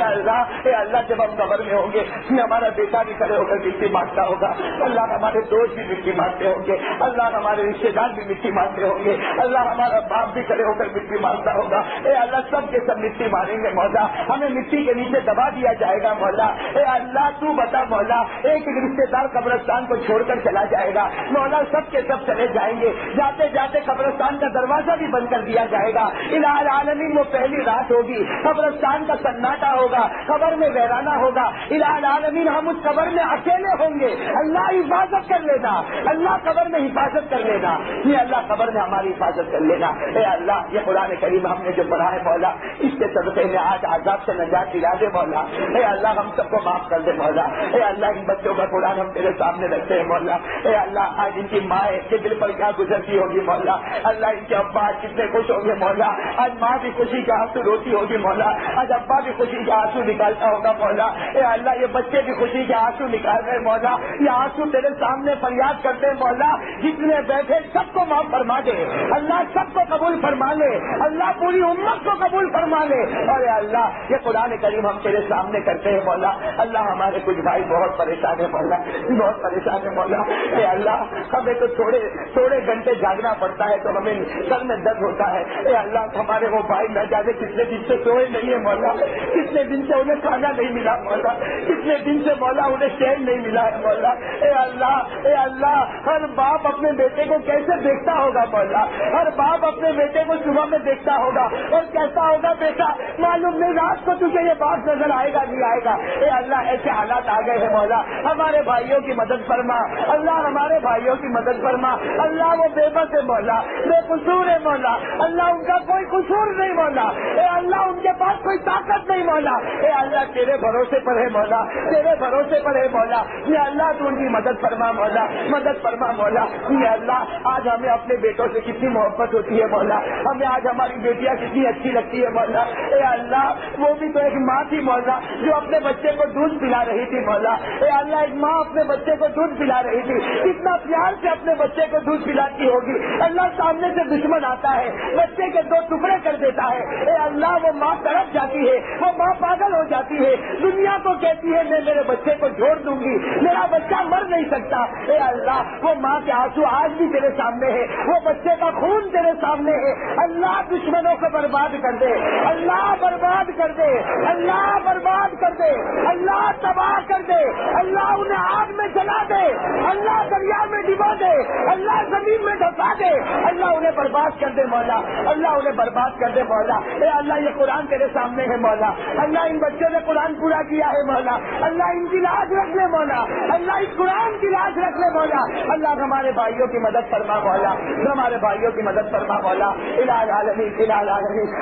اللہ جب ہم قبر میں ہوں گے ہمارا بیٹا بھی کھڑے ہو کر مٹی مانگتا ہوگا, اللہ ہمارے دوست بھی مٹی مانگتے ہوں گے, اللہ ہمارے رشتے دار بھی مٹی مانگتے ہوں گے, اللہ ہمارا باپ بھی کھڑے ہو کر مٹی مانگتا ہوگا. اے اللہ سب کے سب مٹی ماریں گے مولا, ہمیں مٹی کے نیچے دبا دیا جائے گا مولا. اے اللہ تو بتا مولا ایک رشتے دار قبرستان کو چھوڑ کر چلا جائے گا مولا, سب کے سب چلے جائیں گے, جاتے جاتے قبرستان کا دروازہ بھی بند کر دیا جائے گا. الہ العالمین وہ پہلی رات ہوگی, قبرستان کا سناٹا ہوگا, قبر میں ویرانہ ہوگا. الہ العالمین ہم اس قبر میں اکیلے ہوں گے. اللہ حفاظت کر لینا, اللہ قبر میں حفاظت کر لینا, یہ اللہ قبر میں ہماری حفاظت کر لینا. اے اللہ یہ قرآن کریم ہم نے جو پڑھا ہے مولا اس کے صدقے میں آج عذاب سے نجات دلا دے مولا. اے اللہ ہم سب کو معاف کر دے مولا. اے اللہ ان بچوں کا قرآن ہم تیرے سامنے رکھتے ہیں مولا. اے اللہ آج ان کی ماں کے دل پر کیا گزرتی ہوگی مولا, اللہ ان کے ابا کتنے خوش ہوں گے مولا. آج ماں بھی خوشی کا آنسو روتی ہوگی مولا, آج ابا بھی خوشی کا آنسو نکالتا ہوگا مولا. اے اللہ یہ بچے بھی خوشی کے آنسو نکال رہے مولا, یہ آنسو تیرے سامنے فریاد کرتے ہیں مولا. جتنے بیٹھے سب کو معاف فرما دے اللہ, سب کو قبول فرما لے اللہ, پوری امت کو قبول فرما لے. اور اے اللہ یہ قرآن کریم ہم تیرے سامنے کرتے ہیں مولا. اللہ ہمارے کچھ بھائی بہت پریشان ہیں مولا, بہت پریشان ہے مولا. اے اللہ ہمیں تو تھوڑے گھنٹے جاگنا پڑتا ہے تو ہمیں سر میں درد ہوتا ہے. اے اللہ ہمارے وہ بھائی نہ جانے کتنے دن سے سوئے نہیں ہے مولا, کتنے دن سے انہیں کھانا نہیں ملا مولا, کتنے دن سے مولا انہیں چین نہیں ملا ہے مولا. اے اللہ ہر باپ اپنے بیٹے کو کیسے دیکھتا ہوگا مولا, ہر باپ اپنے بیٹے کو صبح میں دیکھتا ہوگا اور کہتا ہوگا بیٹا معلوم نہیں رات کو تجھے یہ بات نظر آئے گا نہیں آئے گا. اے اللہ ایسے حالات آ گئے ہیں مولا, ہمارے بھائیوں کی مدد فرما اللہ, ہمارے بھائیوں کی مدد فرما اللہ. وہ بے بس ہے مولا, بے قصور ہے مولا اللہ, ان کا کوئی قصور نہیں مولا. اے اللہ ان کے پاس کوئی طاقت نہیں مولا. اے اللہ تیرے بھروسے پر ہے مولا, تیرے بھروسے پر ہے مولا. یا اللہ تو ان کی مدد فرما مولا, مدد فرما مولا. یا اللہ آج ہمیں اپنے بیٹوں سے کتنی محبت ہوتی ہے مولا, ہمیں آج ہماری بیٹیاں کتنی اچھی لگتی ہے مولا. اے اللہ وہ بھی تو ایک ماں تھی مولا جو اپنے بچے کو دودھ پلا رہی تھی مولا. اے اللہ ایک ماں اپنے بچے کو دودھ پلا رہی تھی, کتنا پیار سے اپنے بچے کو دودھ پلاتی ہوگی. اللہ سامنے سے دشمن آتا ہے, بچے کے 2 ٹکڑے کر دیتا ہے. اے اللہ وہ ماں تڑپ جاتی ہے, وہ ماں پاگل ہو جاتی ہے, دنیا کو کہتی ہے میں میرے بچے کو چھوڑ دوں گی, میرا بچہ مر نہیں سکتا. اے اللہ وہ ماں کے آنسو آج بھی تیرے سامنے ہے, وہ بچے کا خون تیرے سامنے ہے. اللہ دشمنوں کو برباد کر دے, اللہ برباد کر دے, اللہ برباد کر دے, اللہ تباہ کر دے, اللہ انہیں آگ میں جلا دے, اللہ دریا میں ڈبا دے, اللہ زمین میں ڈھسا دے, اللہ انہیں برباد کر دے مولا, اللہ انہیں برباد کر دے مولا. اے اللہ یہ قرآن تیرے سامنے ہے مولا, اللہ ان بچوں نے قرآن پورا کیا ہے مولا, اللہ ان کی لاج رکھ لے مولا, اللہ اس قرآن کی لاج رکھ لے مولا. اللہ ہمارے بھائیوں کی مدد فرما مولا, ہمارے بھائیوں کی مدد فرما مولا. الہ العالمین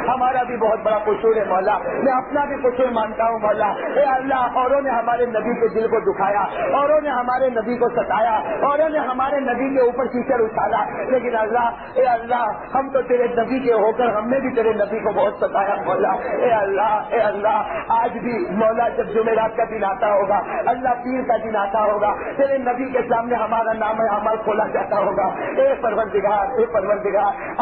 ہمارا بھی بہت بڑا قصور ہے مولا, میں اپنا بھی قصور مانتا ہوں مولا. اے اللہ اوروں نے ہمارے نبی کے دل کو دکھایا, اوروں نے ہمارے نبی کو ستایا, اوروں نے ہمارے نبی کے اوپر کیچڑ اچھالا, لیکن اللہ اے اللہ ہم تو تیرے نبی کے ہو کر ہم نے بھی تیرے نبی کو بہت ستایا مولا. اے اللہ آج بھی مولا جب جمعرات کا دن آتا ہوگا, اللہ پیر کا دن آتا ہوگا, تیرے نبی کے سامنے ہمارا نام عمل کھولا جاتا ہوگا. اے پروردگار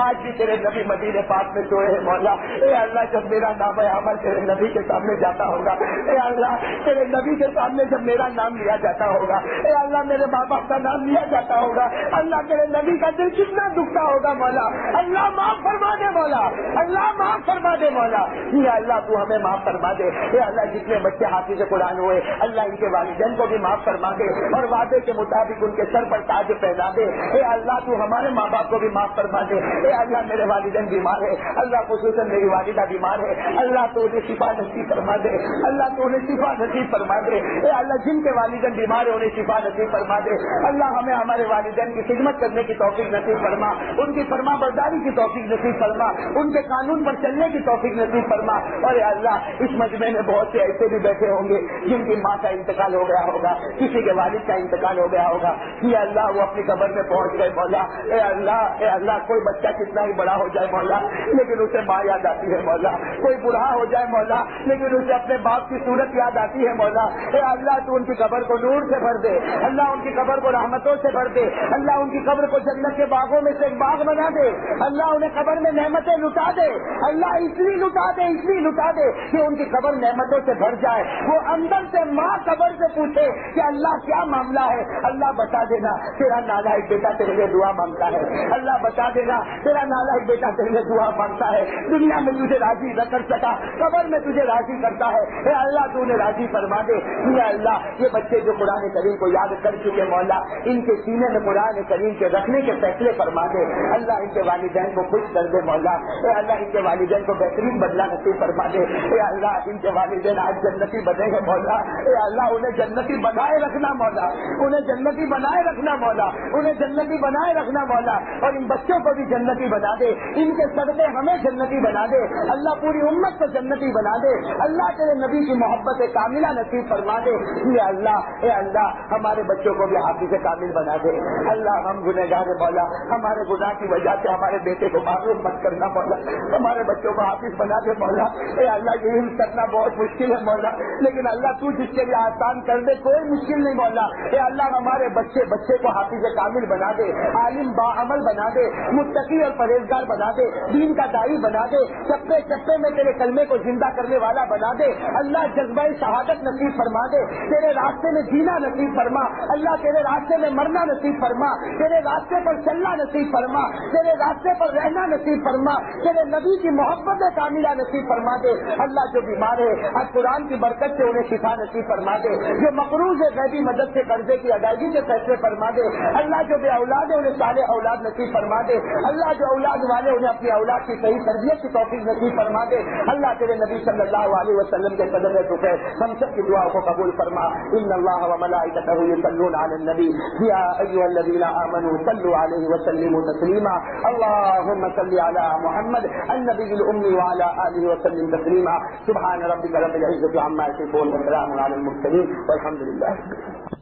آج بھی تیرے نبی مدینے پاک میں سوئے ہیں مولا. اے اللہ جب میرا نام عمل تیرے نبی کے سامنے جاتا ہوگا, اے اللہ تیرے نبی کے سامنے جب میرا نام لیا جاتا ہوگا, اے اللہ میرے ماں باپ کا نام لیا جاتا ہوگا, اللہ تیرے نبی کا دل کتنا دکھتا ہوگا مولا. اللہ معاف فرما دے مولا, اللہ معاف فرما دے مولا. یا اللہ تو ہمیں معاف فرما دے. اے اللہ جتنے بچے حافظ قرآن ہوئے اللہ ان کے والدین کو بھی معاف فرما دے اور وعدے کے مطابق ان کے سر پر تاج پہنا دے. اے اللہ تو ہمارے ماں باپ کو بھی معاف فرما دے. اے اللہ میرے والدین بیمار ہے, اللہ خصوصاً میری والدہ بیمار ہے, اللہ تو انہیں شفا نصیب فرما دے, اللہ تو انہیں شفا نصیب فرما دے. اے اللہ جن کے والدین بیمار ہے انہیں شفا نصیب فرما دے. اللہ ہمیں ہمارے والدین کی خدمت کرنے کی توفیق نصیب فرما, ان کی فرما برداری کی توفیق نصیب فرما, ان کے قانون پر چلنے کی توفیق نصیب فرما. اور اے اللہ اس مجمع میں بہت سے ایسے بھی بیٹھے ہوں گے جن کی ماں کا انتقال ہو گیا ہوگا, کسی کے والد کا انتقال ہو گیا ہوگا. یا اللہ وہ اپنی قبر میں پہنچ گئے مولا. اے اللہ کوئی بچہ کتنا ہی بڑا ہو جائے مولا لیکن اسے ماں یاد آتی ہے مولا, کوئی بوڑھا ہو جائے مولا لیکن اسے اپنے باپ کی صورت یاد آتی ہے مولا. اے اللہ تو ان کی قبر کو نور سے بھر دے, اللہ ان کی قبر کو رحمتوں سے بھر دے, اللہ ان کی قبر کو جنت کے باغوں میں سے ایک باغ بنا دے, اللہ انہیں قبر میں نعمتیں لٹا دے, اللہ اس لیے لٹا دے کہ ان کی قبر نعمتوں سے بھر جائے. وہ اندر سے ماں قبر سے پوچھے کہ اللہ کیا معاملہ ہے, اللہ بتا دینا تیرا نالائق بیٹا تیرے لیے دعا مانگتا ہے, اللہ بتا دینا تیرا نالائق بیٹا تیرے لیے دعا مانگتا ہے, دنیا میں تجھے راضی نہ کر سکا قبر میں تجھے راضی کرتا ہے. اے اللہ تو انہیں راضی فرما دے. یا اللہ یہ بچے جو قرآن کریم کو یاد کر چکے مولا ان کے سینے میں قرآن کریم کے رکھنے کے فیصلے فرما دے. اللہ ان کے والدین کو خوش کر دے مولا. اے اللہ ان کے والدین کو بہترین بدلہ نصیب فرما دے. اے اللہ ان کے والدین آج جنتی بنے گے مولا. اے اللہ انہیں جنتی بنائے رکھنا مولا, انہیں جنتی بنائے رکھنا مولا, انہیں جنتی بنائے رکھنا مولا. اور ان بچوں کو بھی جنتی بنا دے, ان کے صدقے ہمیں جنتی بنا دے. اللہ پوری امت کو جنتی بنا دے. اللہ تیرے نبی کی محبت کاملہ نصیب فرما دے. اے اللہ ہمارے بچوں کو بھی حافظ کامل بنا دے. اللہ ہم گنہگار مولا, ہمارے گناہ کی وجہ سے ہمارے بیٹے کو معروف مت کرنا مولا, ہمارے بچوں کو حافظ بنا دے مولا. اے اللہ یہ علم کرنا بہت مشکل ہے مولا, لیکن اللہ تو جس کے لیے آسان کر دے کوئی مشکل نہیں مولا. اے اللہ ہمارے بچے کو حافظ کامل بنا دے, عالم باعمل بنا دے, متقی اور پرہیزگار بنا دے, دین کا داعی بنا دے, چپے چپے میں تیرے کلمے کو زندہ کرنے والا بنا دے. اللہ اللہ جذبہ شہادت نصیب فرما دے، تیرے راستے میں جینا نصیب فرما، اللہ تیرے راستے میں مرنا نصیب فرما، تیرے راستے پر چلنا نصیب فرما، تیرے راستے پر رہنا نصیب فرما، تیرے نبی کی محبت کاملہ نصیب فرما دے۔ اللہ جو بیمار ہے آج قرآن کی برکت سے انہیں شفا نصیب فرما دے، جو مقروض ہے غیبی مدد سے قرضے کی ادائیگی کے فیصلے فرما دے، اللہ جو بے اولاد ہے انہیں صالح اولاد نصیب فرما دے، اللہ جو اولاد والے انہیں اپنی اولاد کی صحیح تربیت کی توفیق نصیب فرما دے۔ اللہ تیرے نبی صلی اللہ علیہ وسلم کے قدم ٹکے ہم سب کی دعا کو قبول فرما۔ ان اللہ وملائکتہ یصلون علی النبی یا ایھا الذین آمنوا صلوا علیہ وسلموا تسلیما۔ اللهم صل علی محمد النبی الأمی وعلى آلہ وسلم تسلیما۔ سبحان ربک رب العزة عما یصفون وسلام علی المرسلین والحمد للہ۔